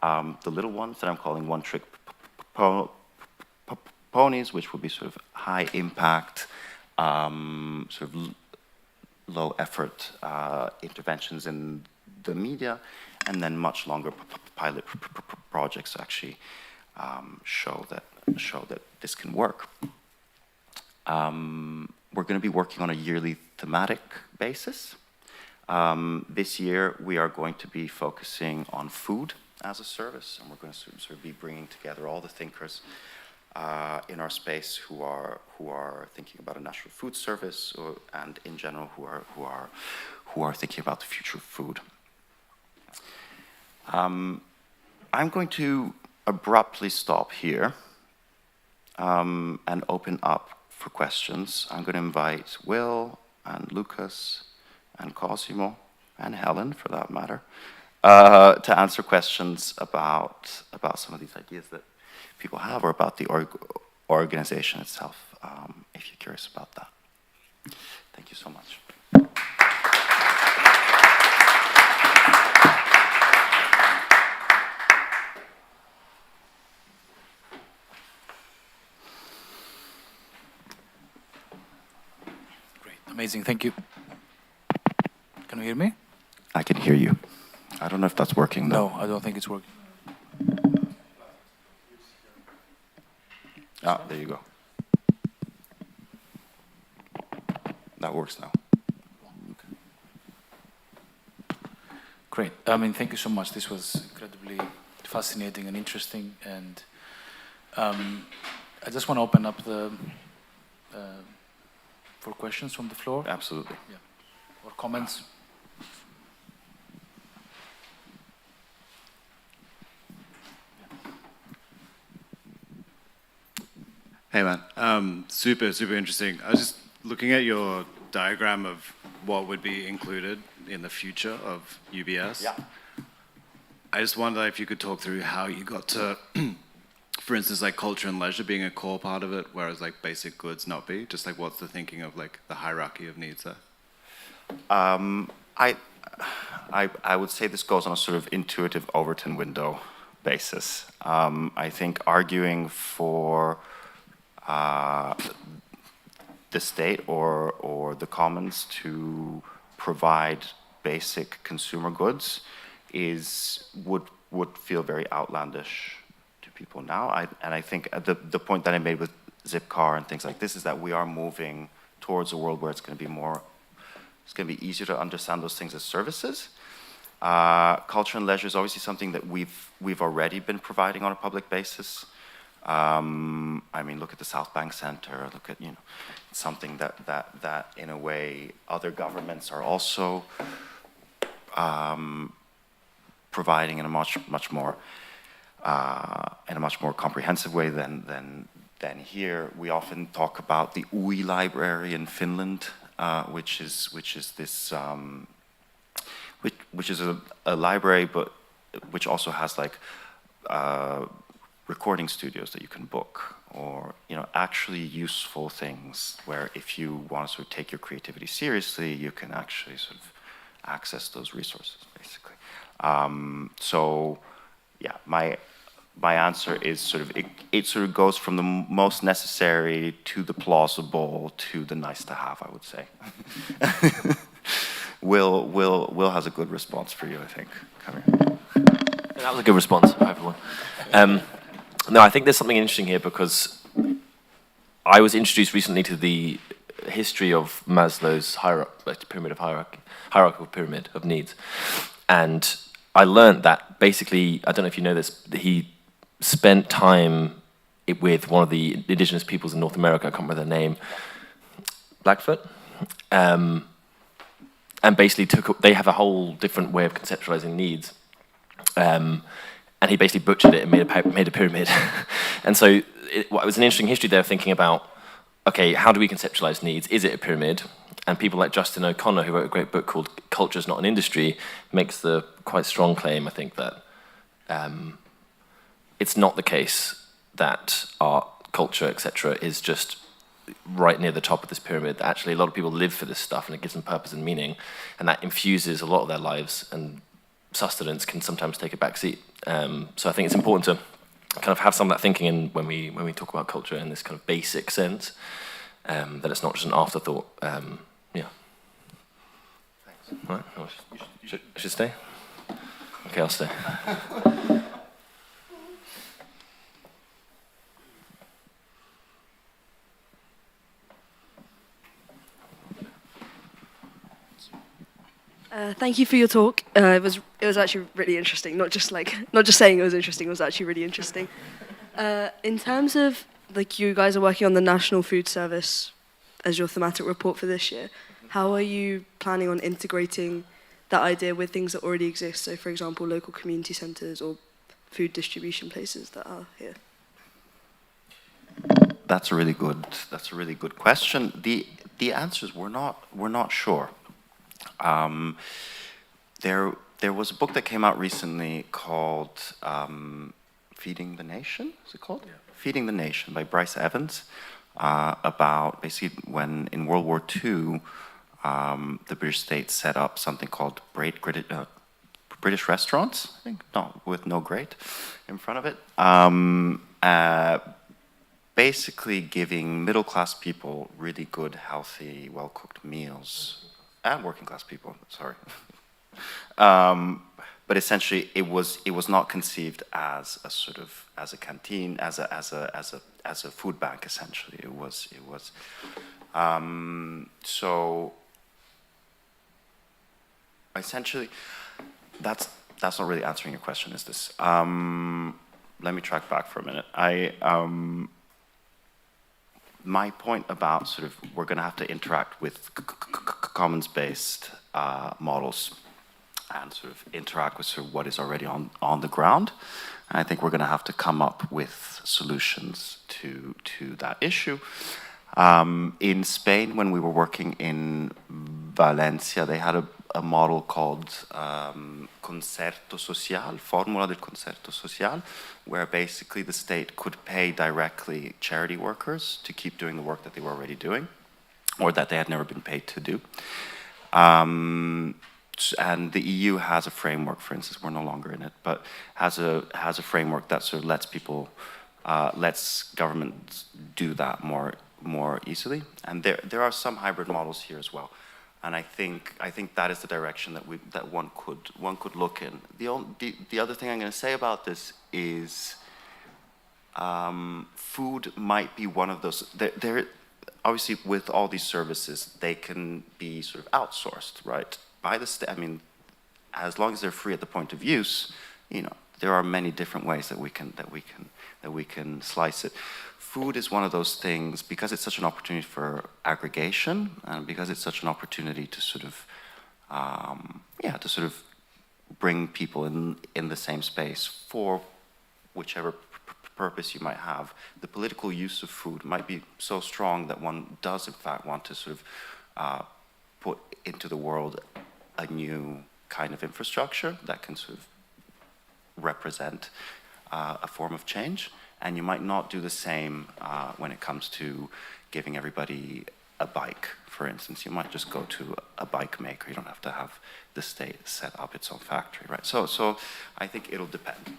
the little ones that I'm calling one-trick ponies, which will be sort of high impact, sort of low effort interventions in the media, and then much longer pilot projects to actually show that this can work. We're going to be working on a yearly thematic basis. This year, we are going to be focusing on food as a service, and we're going to sort of be bringing together all the thinkers in our space who are thinking about a national food service, and in general who are thinking about the future of food. I'm going to abruptly stop here and open up for questions. I'm going to invite Will and Lucas and Cosimo and Helen, for that matter, to answer questions about some of these ideas that people have, or about the organization itself, if you're curious about that. Thank you so much. Great, amazing, thank you. Can you hear me? I can hear you. I don't know if that's working, though. No, I don't think it's working. Ah, there you go. That works now. Great. I mean, thank you so much. This was incredibly fascinating and interesting. And I just want to open up for questions from the floor. Absolutely. Yeah. Or comments. Hey man, super interesting. I was just looking at your diagram of what would be included in the future of UBS. Yeah. I just wonder if you could talk through how you got to, for instance, like culture and leisure being a core part of it, whereas like basic goods not be. Just like what's the thinking of like the hierarchy of needs there? I would say this goes on a sort of intuitive Overton window basis. I think arguing for the state or the commons to provide basic consumer goods would feel very outlandish to people now. And I think the point that I made with Zipcar and things like this is that we are moving towards a world where it's going to be more It's going to be easier to understand those things as services. Culture and leisure is obviously something that we've already been providing on a public basis. I mean, look at the South Bank Center. Look at, something that in a way other governments are also providing in a much more comprehensive way than here. We often talk about the UI library in Finland, which is this which is a library, but which also has like recording studios that you can book, or actually useful things where if you want to sort of take your creativity seriously, you can actually sort of access those resources, basically. So, yeah, my answer is sort of it sort of goes from the most necessary to the plausible to the nice to have, I would say. Will has a good response for you, I think. Come here. That was a good response. Hi, everyone. No, I think there's something interesting here because I was introduced recently to the history of Maslow's hierarchical pyramid of needs, and I learned that basically, I don't know if you know this, he spent time with one of the indigenous peoples in North America. I can't remember their name. Blackfoot. And basically they have a whole different way of conceptualizing needs. And he basically butchered it and made a pyramid. And so it was an interesting history there, thinking about, okay, how do we conceptualize needs? Is it a pyramid? And people like Justin O'Connor, who wrote a great book called Culture is Not an Industry, makes the quite strong claim, I think, that it's not the case that art, culture, etc. is just right near the top of this pyramid. Actually, a lot of people live for this stuff, and it gives them purpose and meaning, and that infuses a lot of their lives, and sustenance can sometimes take a back seat. So I think it's important to kind of have some of that thinking in when we talk about culture in this kind of basic sense, that it's not just an afterthought. Yeah. Thanks. All right. I should stay? Okay, I'll stay. Thank you for your talk. It was actually really interesting. Not just saying it was interesting. It was actually really interesting. In terms of you guys are working on the National Food Service as your thematic report for this year. How are you planning on integrating that idea with things that already exist? So, for example, local community centres or food distribution places that are here. That's a really good question. The answer is we're not sure. There was a book that came out recently called Feeding the Nation. Is it called? Yeah. Feeding the Nation by Bryce Evans, about basically when in World War II, the British state set up something called British restaurants, I think, with no great in front of it. Basically giving middle-class people really good, healthy, well-cooked meals, and working-class people, sorry. But essentially, it was not conceived as a canteen, as a food bank. Essentially, it was. So essentially, that's not really answering your question, is this? Let me track back for a minute. My point about we're going to have to interact with commons-based models and interact with what is already on the ground. And I think we're going to have to come up with solutions to that issue. In Spain, when we were working in Valencia, they had a model called Concerto Social, Fórmula del Concerto Social, where basically the state could pay directly charity workers to keep doing the work that they were already doing, or that they had never been paid to do. And the EU has a framework, for instance, we're no longer in it, but has a framework that lets people, lets governments do that more easily. And there are some hybrid models here as well. And I think that is the direction that one could look in. The other thing I'm going to say about this is food might be one of those. obviously with all these services, they can be sort of outsourced, right? By the state. I mean, as long as they're free at the point of use, you know, there are many different ways that we can slice it. Food is one of those things, because it's such an opportunity for aggregation, and because it's such an opportunity to sort of, to sort of bring people in the same space for whichever purpose you might have. The political use of food might be so strong that one does in fact want to sort of put into the world a new kind of infrastructure that can sort of represent a form of change. And you might not do the same when it comes to giving everybody a bike, for instance. You might just go to a bike maker. You don't have to have the state set up its own factory, right? So I think it'll depend.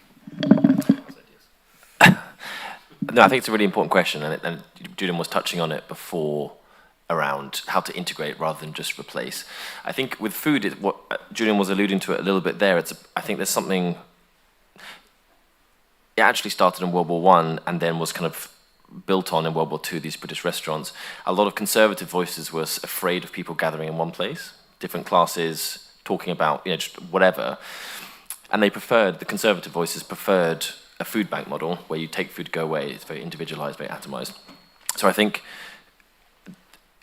No, I think it's a really important question, and Julian was touching on it before around how to integrate rather than just replace. I think with food, what Julian was alluding to it a little bit there. I think there's something. It actually started in World War I and then was kind of built on in World War II, these British restaurants. A lot of conservative voices were afraid of people gathering in one place, different classes, talking about, you know, just whatever. And the conservative voices preferred a food bank model where you take food, go away. It's very individualized, very atomized. So I think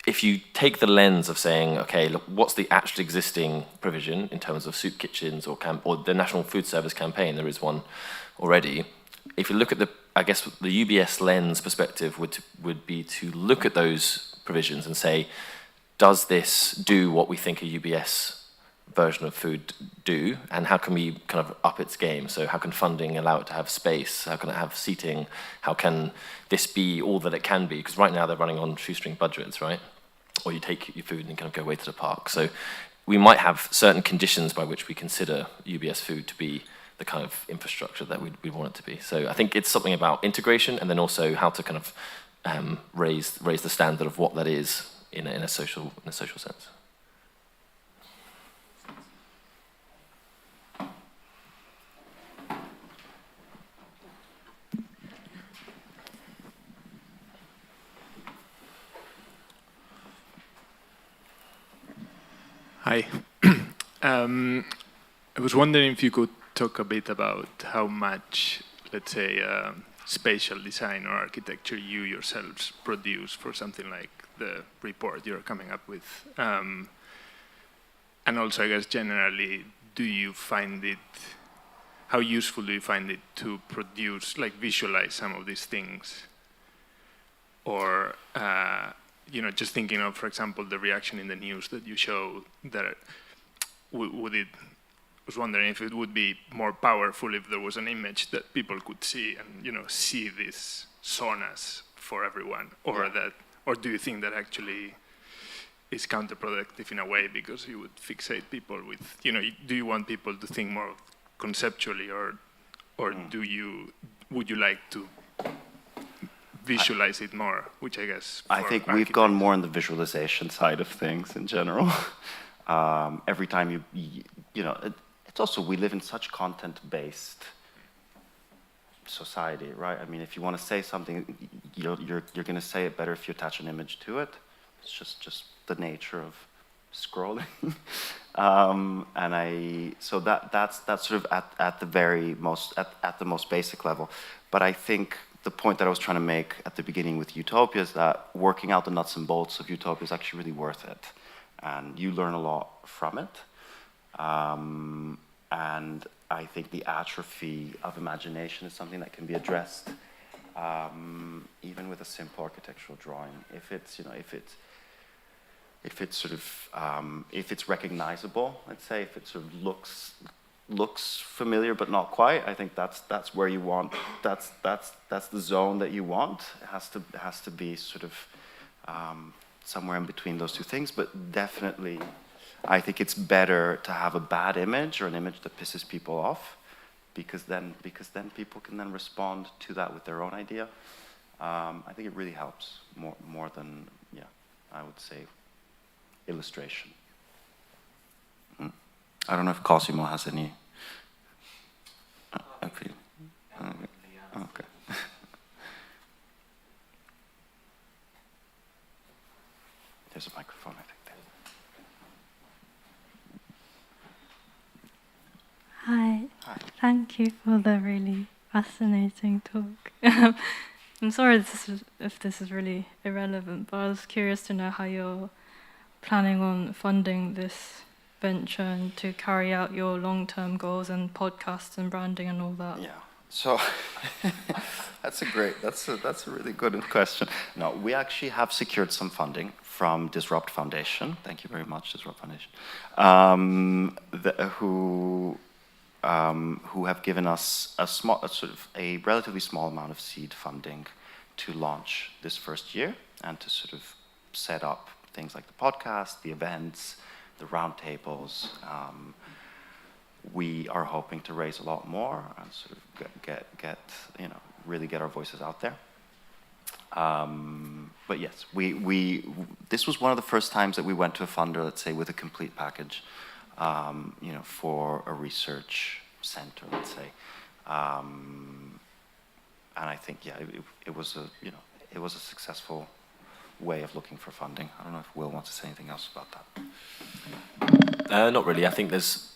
if you take the lens of saying, okay, look, what's the actually existing provision in terms of soup kitchens or the National Food Service campaign, there is one already. If you look at I guess the UBS lens perspective would be to look at those provisions and say, does this do what we think a UBS version of food do, and how can we kind of up its game? So how can funding allow it to have space? How can it have seating? How can this be all that it can be? Because right now they're running on shoestring budgets, right? Or you take your food and kind of go away to the park. So we might have certain conditions by which we consider UBS food to be the kind of infrastructure that we want it to be. So I think it's something about integration, and then also how to kind of raise the standard of what that is in a social sense. Hi. I was wondering if you could talk a bit about how much, let's say, spatial design or architecture you yourselves produce for something like the report you're coming up with. And also, I guess, generally, do you find it, how useful do you find it to produce, like visualize some of these things? Or, you know, just thinking of, for example, the reaction in the news that you show, that I was wondering if it would be more powerful if there was an image that people could see and, you know, see these saunas for everyone, or or do you think that actually is counterproductive in a way because you would fixate people with, you know, do you want people to think more conceptually, or would you like to visualize it more, which I guess I think we've gone more on the visualization side of things in general. Every time you know, it's also, we live in such content-based society, right? I mean, if you want to say something, you're going to say it better if you attach an image to it. It's just the nature of scrolling. So that's sort of at the very most, at the most basic level. But I think the point that I was trying to make at the beginning with Utopia is that working out the nuts and bolts of Utopia is actually really worth it. And you learn a lot from it. And I think the atrophy of imagination is something that can be addressed even with a simple architectural drawing. If it's, you know, if it's sort of, if it's recognizable, let's say, if it sort of looks familiar but not quite, I think that's where you want, that's the zone that you want. It has to be sort of somewhere in between those two things, but definitely I think it's better to have a bad image or an image that pisses people off, because then people can then respond to that with their own idea. I think it really helps more than, yeah, I would say illustration. I don't know if Cosimo has any. Okay. There's a microphone, I think. Hi. Hi. Thank you for the really fascinating talk. I'm sorry if this is really irrelevant, but I was curious to know how you're planning on funding this venture and to carry out your long-term goals and podcasts and branding and all that. Yeah. So that's a really good question. No, we actually have secured some funding from Disrupt Foundation. Thank you very much, Disrupt Foundation, who have given us a relatively small amount of seed funding to launch this first year and to sort of set up things like the podcast, the events, the roundtables. We are hoping to raise a lot more and sort of really get our voices out there. But yes, this was one of the first times that we went to a funder, let's say, with a complete package, for a research center, let's say. And I think, it was a successful way of looking for funding. I don't know if Will wants to say anything else about that. Not really. I think there's,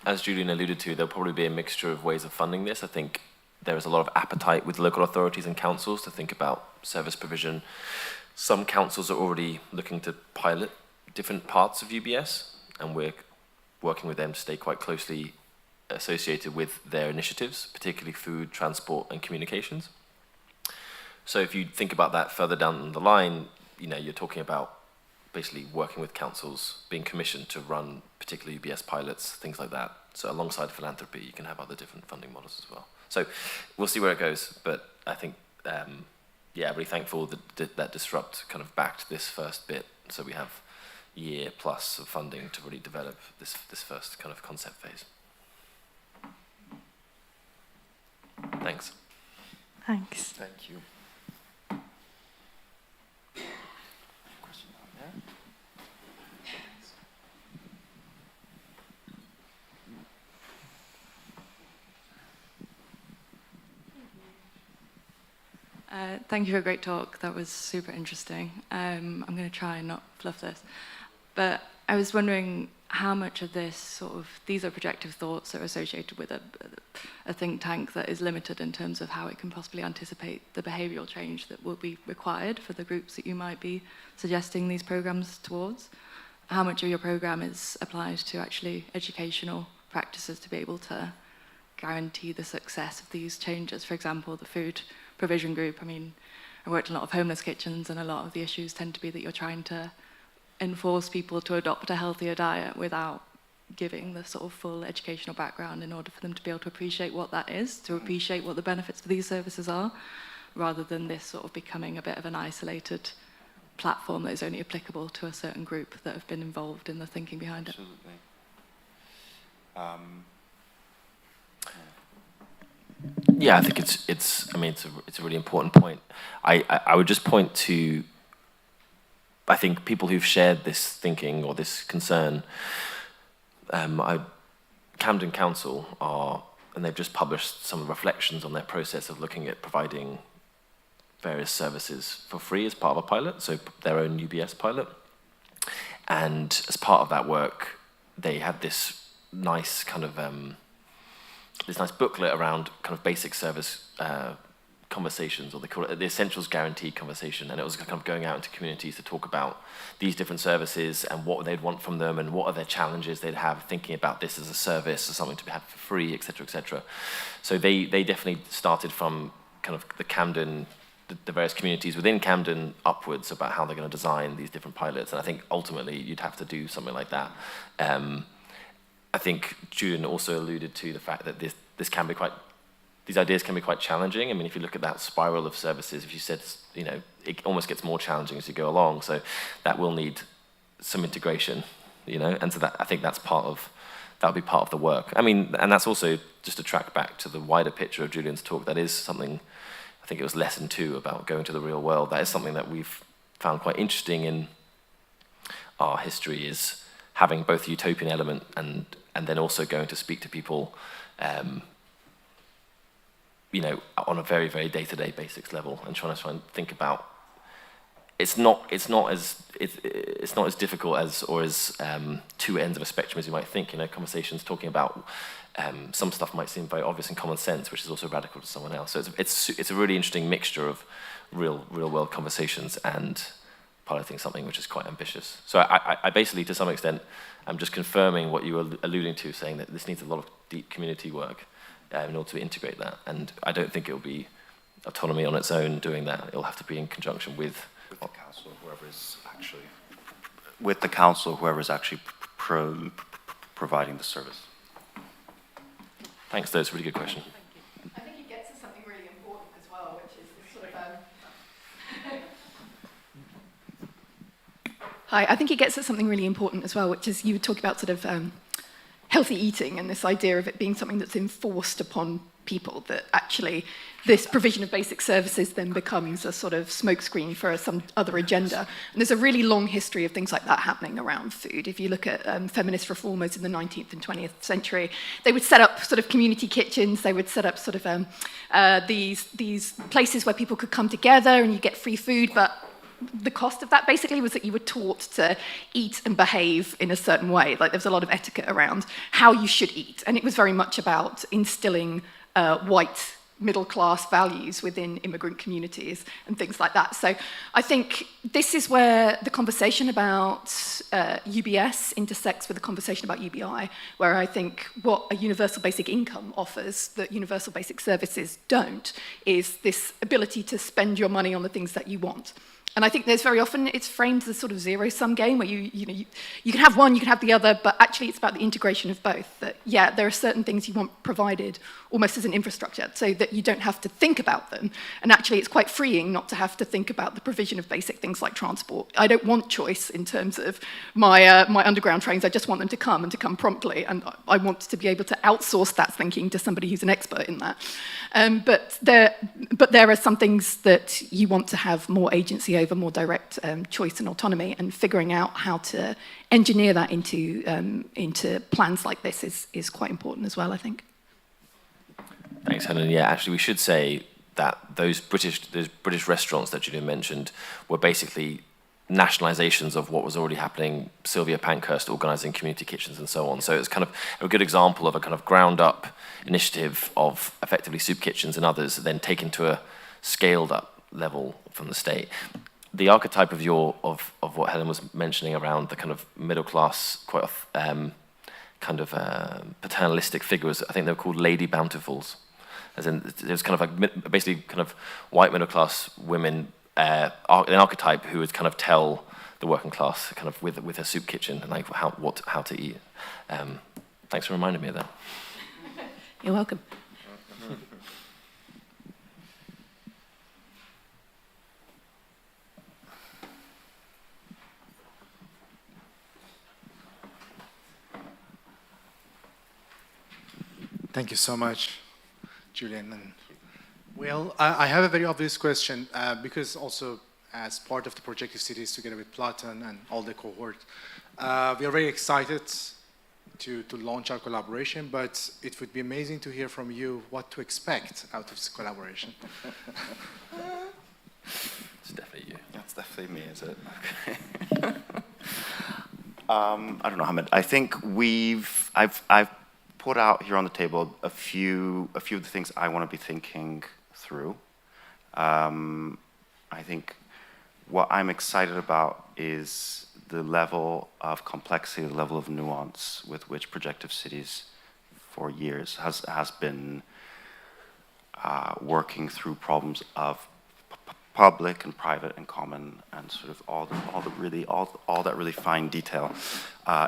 as Julian alluded to, there'll probably be a mixture of ways of funding this. I think there is a lot of appetite with local authorities and councils to think about service provision. Some councils are already looking to pilot different parts of UBS, and we're working with them to stay quite closely associated with their initiatives, particularly food, transport, and communications. So if you think about that further down the line, you're talking about basically working with councils, being commissioned to run particular UBS pilots, things like that. So alongside philanthropy, you can have other different funding models as well. So we'll see where it goes, but I think, really thankful that Disrupt kind of backed this first bit, so we have a year plus of funding to really develop this first kind of concept phase. Thanks. Thanks. Thank you. Question down there. Thank you for a great talk. That was super interesting. I'm going to try and not fluff this. But I was wondering how much of this these are projective thoughts that are associated with a think tank that is limited in terms of how it can possibly anticipate the behavioural change that will be required for the groups that you might be suggesting these programs towards. How much of your program is applied to actually educational practices to be able to guarantee the success of these changes? For example, the food provision group. I mean, I worked in a lot of homeless kitchens, and a lot of the issues tend to be that you're trying to enforce people to adopt a healthier diet without giving the sort of full educational background in order for them to be able to appreciate what that is, to appreciate what the benefits for these services are, rather than this sort of becoming a bit of an isolated platform that is only applicable to a certain group that have been involved in the thinking behind it. Absolutely. Yeah, I think it's a really important point. I would just point to, I think people who've shared this thinking or this concern, Camden Council and they've just published some reflections on their process of looking at providing various services for free as part of a pilot, so their own UBS pilot. And as part of that work, they had this nice kind of this nice booklet around kind of basic service conversations, or they call it the Essentials Guarantee conversation, and it was kind of going out into communities to talk about these different services and what they'd want from them and what are their challenges they'd have thinking about this as a service or something to be had for free, etc., etc. So they definitely started from kind of the Camden, the various communities within Camden upwards about how they're going to design these different pilots, and I think ultimately you'd have to do something like that. I think Julian also alluded to the fact that these ideas can be quite challenging. I mean, if you look at that spiral of services, if you said, it almost gets more challenging as you go along. So that will need some integration, and so I think that'll be part of the work. I mean, and that's also just to track back to the wider picture of Julian's talk. That is something, I think it was lesson 2 about going to the real world. That is something that we've found quite interesting in our history, is having both the utopian element and then also going to speak to people, on a very, very day-to-day basics level, and trying to think about it's not as difficult as or as two ends of a spectrum as you might think. You know, conversations talking about some stuff might seem very obvious and common sense, which is also radical to someone else. So it's a really interesting mixture of real world conversations and piloting something which is quite ambitious. So I basically, to some extent, I'm just confirming what you were alluding to, saying that this needs a lot of deep community work in order to integrate that. And I don't think it'll be autonomy on its own doing that. It'll have to be in conjunction with the council, whoever is actually providing the service. Thanks, though. It's a really good question. I think it gets to something really important as well, which is this sort of Hi, I think it gets at something really important as well, which is you talk about sort of healthy eating and this idea of it being something that's enforced upon people, that actually this provision of basic services then becomes a sort of smokescreen for some other agenda. And there's a really long history of things like that happening around food. If you look at feminist reformers in the 19th and 20th century, they would set up sort of community kitchens, they would set up sort of these places where people could come together and you get free food, but the cost of that basically was that you were taught to eat and behave in a certain way. Like there was a lot of etiquette around how you should eat. And it was very much about instilling white middle-class values within immigrant communities and things like that. So I think this is where the conversation about UBS intersects with the conversation about UBI, where I think what a universal basic income offers that universal basic services don't is this ability to spend your money on the things that you want. And I think there's very often, it's framed as a sort of zero-sum game where you can have one, you can have the other, but actually it's about the integration of both. That, yeah, there are certain things you want provided almost as an infrastructure so that you don't have to think about them. And actually it's quite freeing not to have to think about the provision of basic things like transport. I don't want choice in terms of my underground trains. I just want them to come and to come promptly. And I want to be able to outsource that thinking to somebody who's an expert in that. But there are some things that you want to have more agency over, more direct choice and autonomy, and figuring out how to engineer that into plans like this is quite important as well, I think. Thanks, Helen. Yeah, actually, we should say that those British restaurants that Julian mentioned were basically nationalizations of what was already happening. Sylvia Pankhurst organising community kitchens and so on. So it's kind of a good example of a kind of ground-up initiative of effectively soup kitchens and others, then taken to a scaled-up level from the state. The archetype of what Helen was mentioning around the kind of middle class, quite kind of paternalistic figures, I think they were called Lady Bountifuls. As in, it was kind of like basically kind of white middle class women, an archetype who would kind of tell the working class kind of with a soup kitchen and like how to eat. Thanks for reminding me of that. You're welcome. Thank you so much, Julian. And well, I have a very obvious question because also as part of the Projective Cities together with Platon and all the cohort, we are very excited to launch our collaboration, but it would be amazing to hear from you what to expect out of this collaboration. It's definitely you. That's definitely me, is it? Okay. I don't know, Hamid. I think I've put out here on the table a few of the things I want to be thinking through. I think what I'm excited about is the level of complexity, the level of nuance with which Projective Cities for years has been working through problems of public and private and common, and sort of all that really fine detail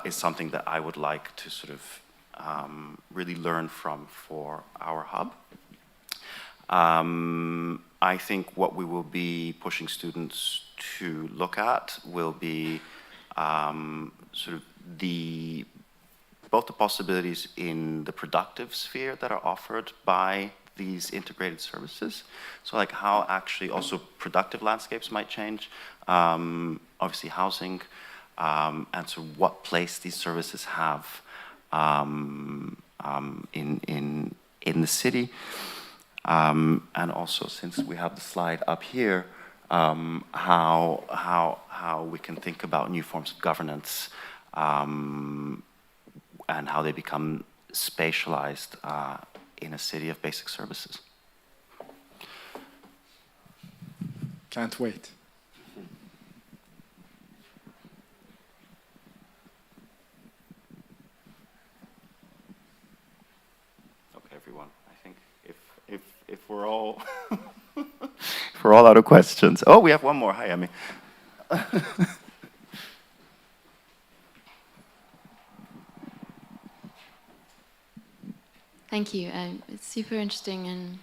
is something that I would like to sort of really learn from for our hub. I think what we will be pushing students to look at will be sort of both the possibilities in the productive sphere that are offered by these integrated services. So like how actually also productive landscapes might change, obviously housing, and so what place these services have in the city. And also, since we have the slide up here, how we can think about new forms of governance, and how they become spatialized in a city of basic services. Can't wait. Okay, everyone. I think if we're all if we're all out of questions. Oh, we have one more. Hi, Emmy. Thank you. It's super interesting and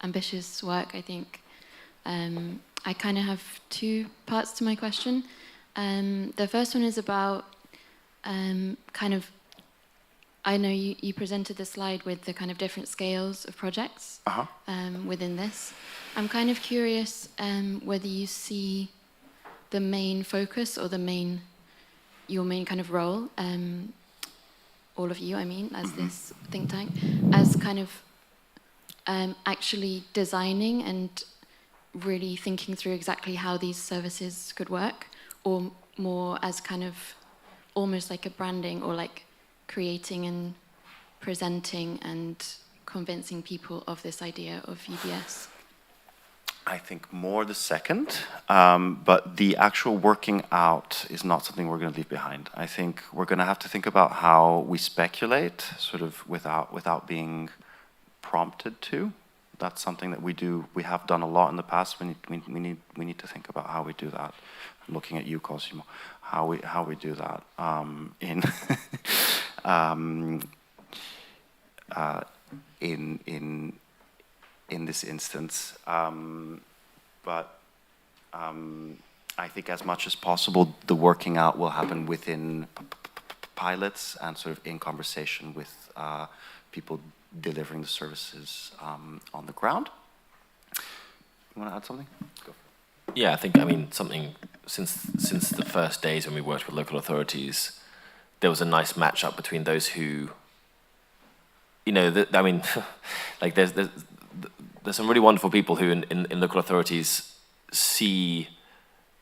ambitious work, I think. I kind of have two parts to my question. The first one is about kind of, I know you presented the slide with the kind of different scales of projects within this. I'm kind of curious whether you see the main focus or your main kind of role, all of you, I mean, as this think tank, as kind of actually designing and really thinking through exactly how these services could work, or more as kind of almost like a branding, or like creating and presenting and convincing people of this idea of UBS? I think more the second, but the actual working out is not something we're going to leave behind. I think we're going to have to think about how we speculate, sort of without being prompted to. That's something that we do. We have done a lot in the past. We need to think about how we do that. I'm looking at you, Cosimo. How we do that in this instance. But I think as much as possible, the working out will happen within pilots and sort of in conversation with people delivering the services on the ground. You want to add something? Go. Yeah, I mean, something since the first days when we worked with local authorities, there was a nice match-up between those who, you know, I mean, like there's some really wonderful people who in local authorities see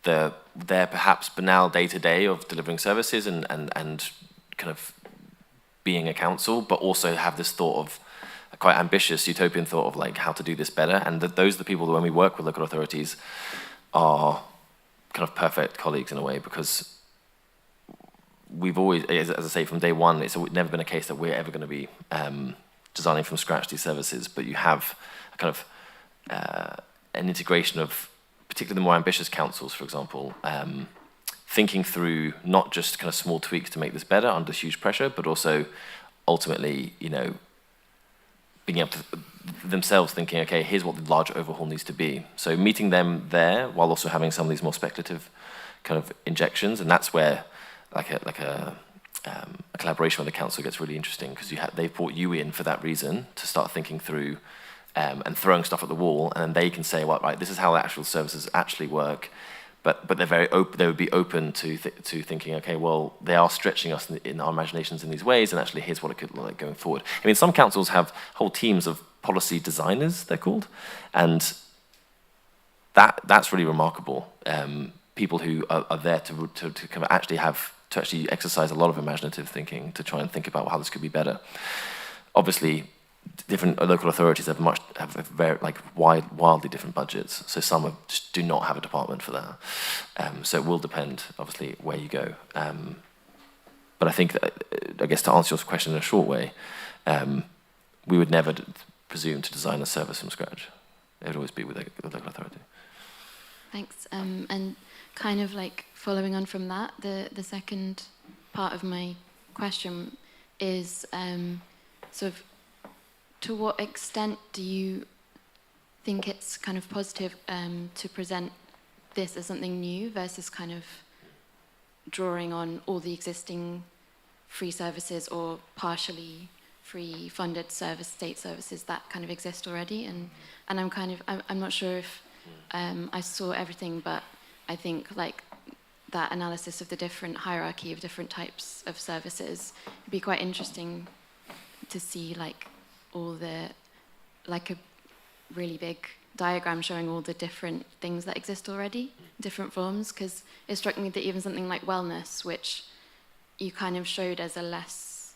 their perhaps banal day-to-day of delivering services and kind of being a council, but also have this thought of a quite ambitious utopian thought of like how to do this better. And those are the people that when we work with local authorities are kind of perfect colleagues in a way, because we've always, as I say, from day one, it's never been a case that we're ever going to be designing from scratch these services, but you have a kind of an integration of particularly the more ambitious councils, for example, thinking through not just kind of small tweaks to make this better under huge pressure, but also ultimately, you know, being able to themselves thinking, okay, here's what the large overhaul needs to be. So meeting them there while also having some of these more speculative kind of injections, and that's where like a collaboration with the council gets really interesting, because they've brought you in for that reason to start thinking through and throwing stuff at the wall, and then they can say, well, right, this is how the actual services actually work. But they're very open. They would be open to thinking, okay, well, they are stretching us in our imaginations in these ways, and actually, here's what it could look like going forward. I mean, some councils have whole teams of policy designers, they're called, and that's really remarkable. People who are there to kind of actually exercise a lot of imaginative thinking to try and think about how this could be better. Obviously, different local authorities have very wildly different budgets. So some just do not have a department for that. So it will depend, obviously, where you go. But I think that, I guess to answer your question in a short way, we would never presume to design a service from scratch. It would always be with a local authority. Thanks. And kind of like following on from that, the second part of my question is sort of, to what extent do you think it's kind of positive to present this as something new versus kind of drawing on all the existing free services or partially free funded state services that kind of exist already? And I'm not sure if I saw everything, but I think like that analysis of the different hierarchy of different types of services would be quite interesting to see, like all the, like a really big diagram showing all the different things that exist already, different forms, because it struck me that even something like wellness, which you kind of showed as a less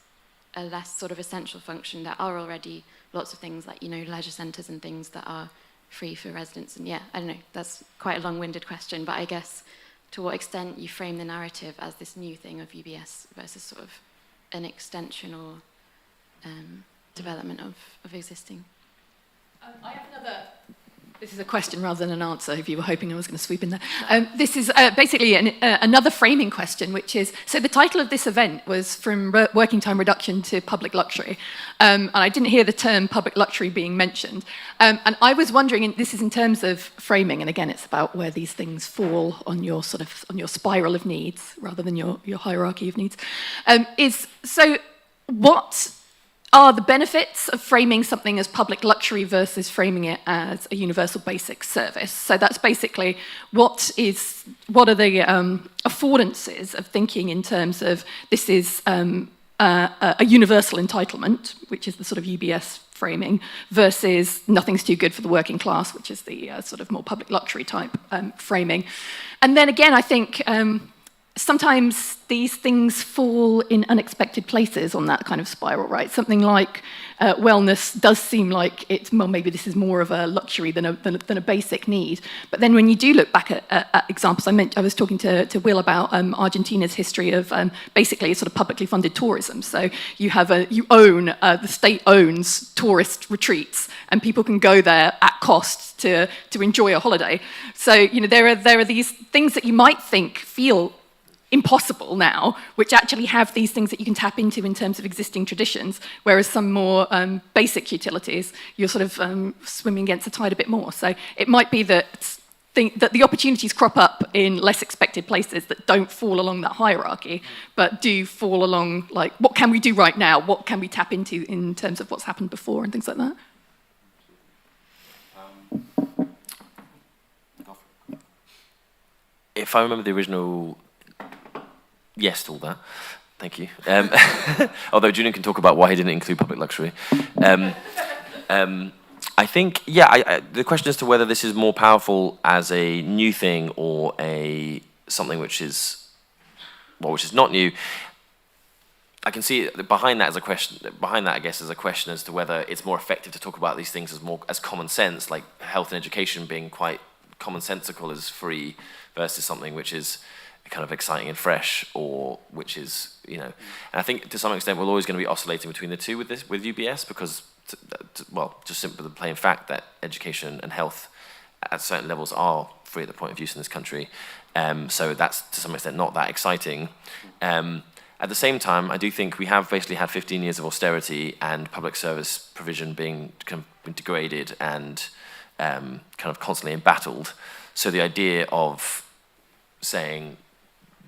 sort of essential function, there are already lots of things like, you know, leisure centres and things that are free for residents. And yeah, I don't know, that's quite a long-winded question, but I guess to what extent you frame the narrative as this new thing of UBS versus sort of an extension or development of existing. I have another. This is a question rather than an answer, if you were hoping I was going to sweep in there. This is basically another framing question, which is, so the title of this event was From Working Time Reduction to Public Luxury, and I didn't hear the term public luxury being mentioned. And I was wondering, and this is in terms of framing, and again, it's about where these things fall on your sort of, on your spiral of needs, rather than your hierarchy of needs, so what are the benefits of framing something as public luxury versus framing it as a universal basic service? So that's basically what are the affordances of thinking in terms of this is a universal entitlement, which is the sort of UBS framing, versus nothing's too good for the working class, which is the sort of more public luxury type framing. And then again, I think sometimes these things fall in unexpected places on that kind of spiral, right? Something like wellness does seem like it's, well, maybe this is more of a luxury than a basic need. But then when you do look back at examples, I was talking to Will about Argentina's history of basically sort of publicly funded tourism. So you have the state owns tourist retreats, and people can go there at cost to enjoy a holiday. So, you know, there are these things that you might think feel impossible now, which actually have these things that you can tap into in terms of existing traditions, whereas some more basic utilities, you're sort of swimming against the tide a bit more. So it might be that the opportunities crop up in less expected places that don't fall along that hierarchy, but do fall along, like, what can we do right now? What can we tap into in terms of what's happened before and things like that? If I remember the original... Yes to all that. Thank you. Although Julian can talk about why he didn't include public luxury. I think, yeah, the question as to whether this is more powerful as a new thing or something which is not new, I can see behind that as a question. Behind that, I guess, is a question as to whether it's more effective to talk about these things as common sense, like health and education being quite commonsensical as free, versus something which is kind of exciting and fresh, or which is, you know, and I think to some extent we're always going to be oscillating between the two with UBS, because, just simply the plain fact that education and health at certain levels are free at the point of use in this country. So that's to some extent not that exciting. At the same time, I do think we have basically had 15 years of austerity and public service provision being kind of degraded and kind of constantly embattled. So the idea of saying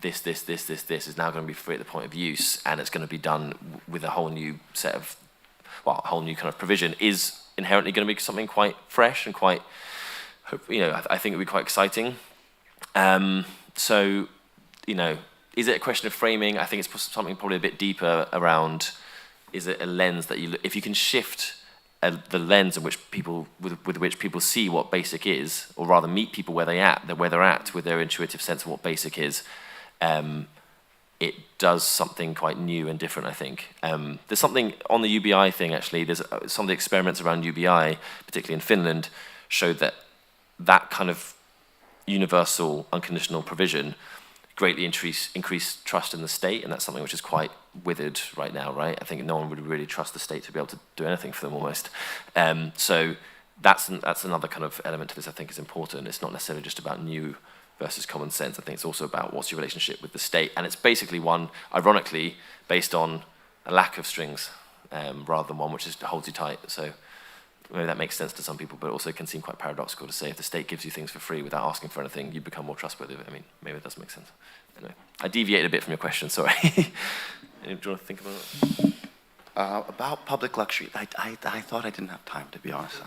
this is now going to be free at the point of use, and it's going to be done with a whole new set of, a whole new kind of provision, is inherently going to be something quite fresh and quite, you know, I think it would be quite exciting. So, you know, is it a question of framing? I think it's something probably a bit deeper around, is it a lens that if you can shift the lens in which with which people see what basic is, or rather meet people where they're at with their intuitive sense of what basic is, it does something quite new and different, I think. There's something on the UBI thing, actually. There's some of the experiments around UBI, particularly in Finland, showed that kind of universal, unconditional provision greatly increased trust in the state, and that's something which is quite withered right now, right? I think no one would really trust the state to be able to do anything for them, almost. So that's another kind of element to this I think is important. It's not necessarily just about new versus common sense. I think it's also about what's your relationship with the state, and it's basically one, ironically, based on a lack of strings, rather than one which holds you tight. So maybe that makes sense to some people, but it also can seem quite paradoxical to say if the state gives you things for free without asking for anything, you become more trustworthy. I mean, maybe it does make sense. Anyway, I deviated a bit from your question, sorry. Do you want to think about it? About public luxury, I thought I didn't have time, to be honest.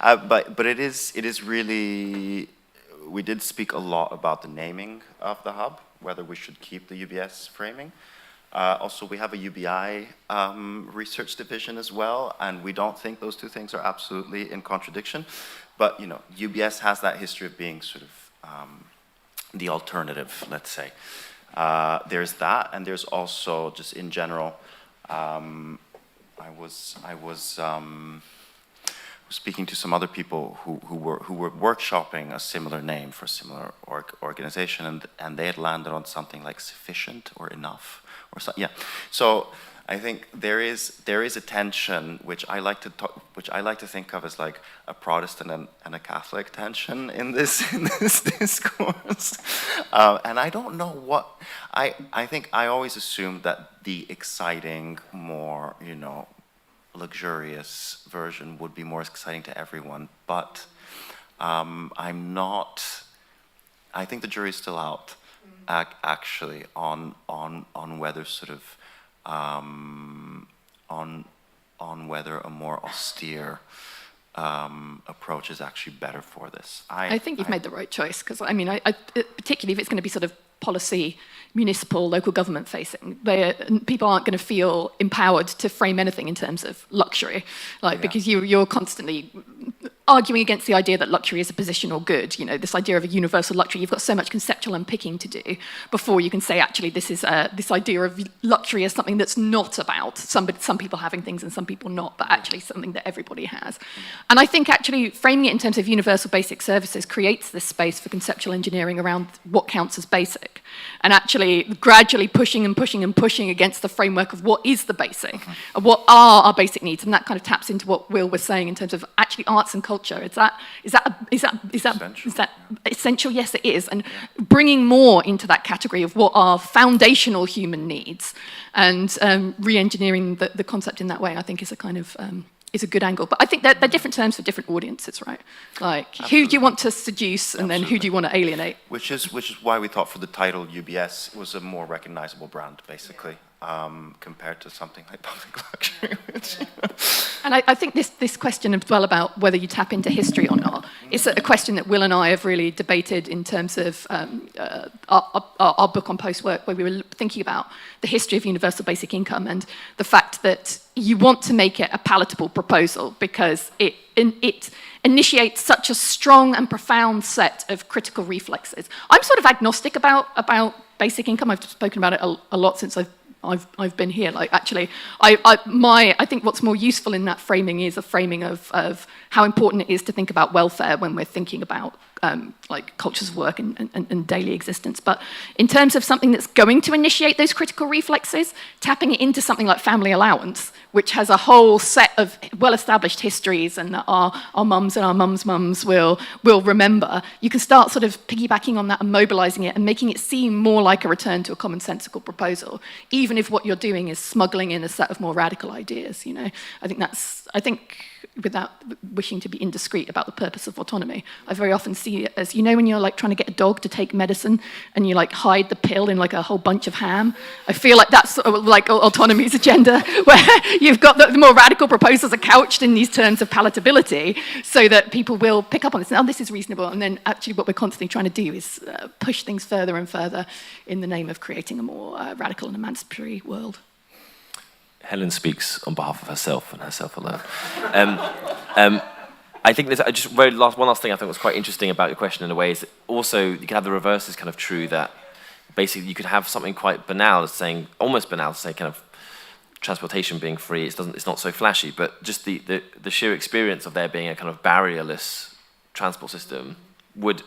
But it is really, we did speak a lot about the naming of the hub, whether we should keep the UBS framing. Also, we have a UBI research division as well, and we don't think those two things are absolutely in contradiction. But you know, UBS has that history of being sort of the alternative, let's say. There's that, and there's also just in general. I was speaking to some other people who were workshopping a similar name for a similar organization, and they had landed on something like sufficient or enough or something. Yeah. So I think there is a tension which I like to think of as like a Protestant and a Catholic tension in this discourse, and I don't know what I think. I always assumed that the exciting, more luxurious version would be more exciting to everyone, but I'm not. I think the jury's still out, actually, on whether sort of. On whether a more austere approach is actually better for this. I think you've made the right choice, because I mean, particularly if it's going to be sort of policy, municipal, local government facing, people aren't going to feel empowered to frame anything in terms of luxury, because you're constantly arguing against the idea that luxury is a positional good. You know, this idea of a universal luxury. You've got so much conceptual unpicking to do before you can say, actually, this is this idea of luxury as something that's not about some people having things and some people not, but actually something that everybody has. And I think actually framing it in terms of universal basic services creates this space for conceptual engineering around what counts as basic, and actually gradually pushing and pushing and pushing against the framework of what is the basic, and what are our basic needs, and that kind of taps into what Will was saying in terms of actually arts and culture. Is that essential? Yes, it is. And bringing more into that category of what are foundational human needs, and re-engineering the concept in that way, I think is a kind of is a good angle. But I think they're different terms for different audiences, right? Like, who do you want to seduce, and then who do you want to alienate? Which is why we thought for the title UBS was a more recognizable brand, basically, compared to something like public luxury. And I think this question as well about whether you tap into history or not is a question that Will and I have really debated in terms of our book on post-work, where we were thinking about the history of universal basic income and the fact that you want to make it a palatable proposal because it initiates such a strong and profound set of critical reflexes. I'm sort of agnostic about basic income. I've spoken about it a lot since I've been here. Like, actually, I think what's more useful in that framing is a framing of how important it is to think about welfare when we're thinking about like cultures of work and daily existence. But in terms of something that's going to initiate those critical reflexes, tapping it into something like family allowance, which has a whole set of well-established histories and that our mums and our mums' will remember, you can start sort of piggybacking on that and mobilizing it and making it seem more like a return to a commonsensical proposal, even if what you're doing is smuggling in a set of more radical ideas. You know, I think without wishing to be indiscreet about the purpose of autonomy, I very often see it as, you know, when you're like trying to get a dog to take medicine and you like hide the pill in like a whole bunch of ham. I feel like that's sort of like autonomy's agenda, where you've got the more radical proposals are couched in these terms of palatability so that people will pick up on this. Now, this is reasonable. And then actually what we're constantly trying to do is push things further and further in the name of creating a more radical and emancipatory world. Helen speaks on behalf of herself and herself alone. I think there's just one last thing I think was quite interesting about your question in a way is that also you can have the reverse is kind of true, that basically you could have something quite banal as saying, almost banal to say kind of transportation being free. It's not so flashy, but just the sheer experience of there being a kind of barrierless transport system would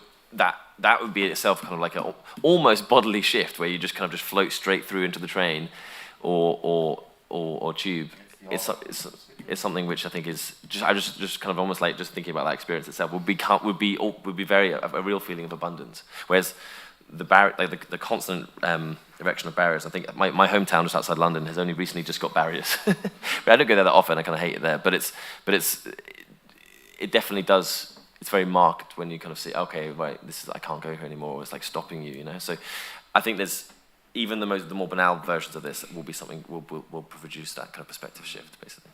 be itself kind of like an almost bodily shift where you just kind of just float straight through into the train or tube. It's something which I think is just kind of almost like just thinking about that experience itself would be very a real feeling of abundance. Whereas the constant erection of barriers. I think my hometown just outside London has only recently just got barriers. But I don't go there that often. I kind of hate it there. But it definitely does. It's very marked when you kind of see, okay, right, I can't go here anymore. It's like stopping you, you know. So I think there's. Even the more banal versions of this will be something will produce that kind of perspective shift, basically.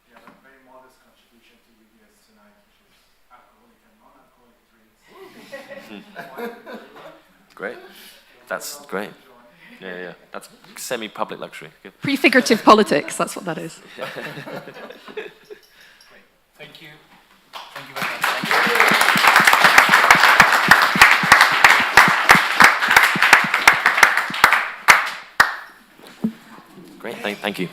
Yeah, a very modest contribution to UBS tonight, which is alcoholic and non-alcoholic drinks. Great. That's great. Yeah, yeah. That's semi-public luxury. Good. Prefigurative politics, that's what that is. Thank you. Thank you very much. Thank you. Great, thank you.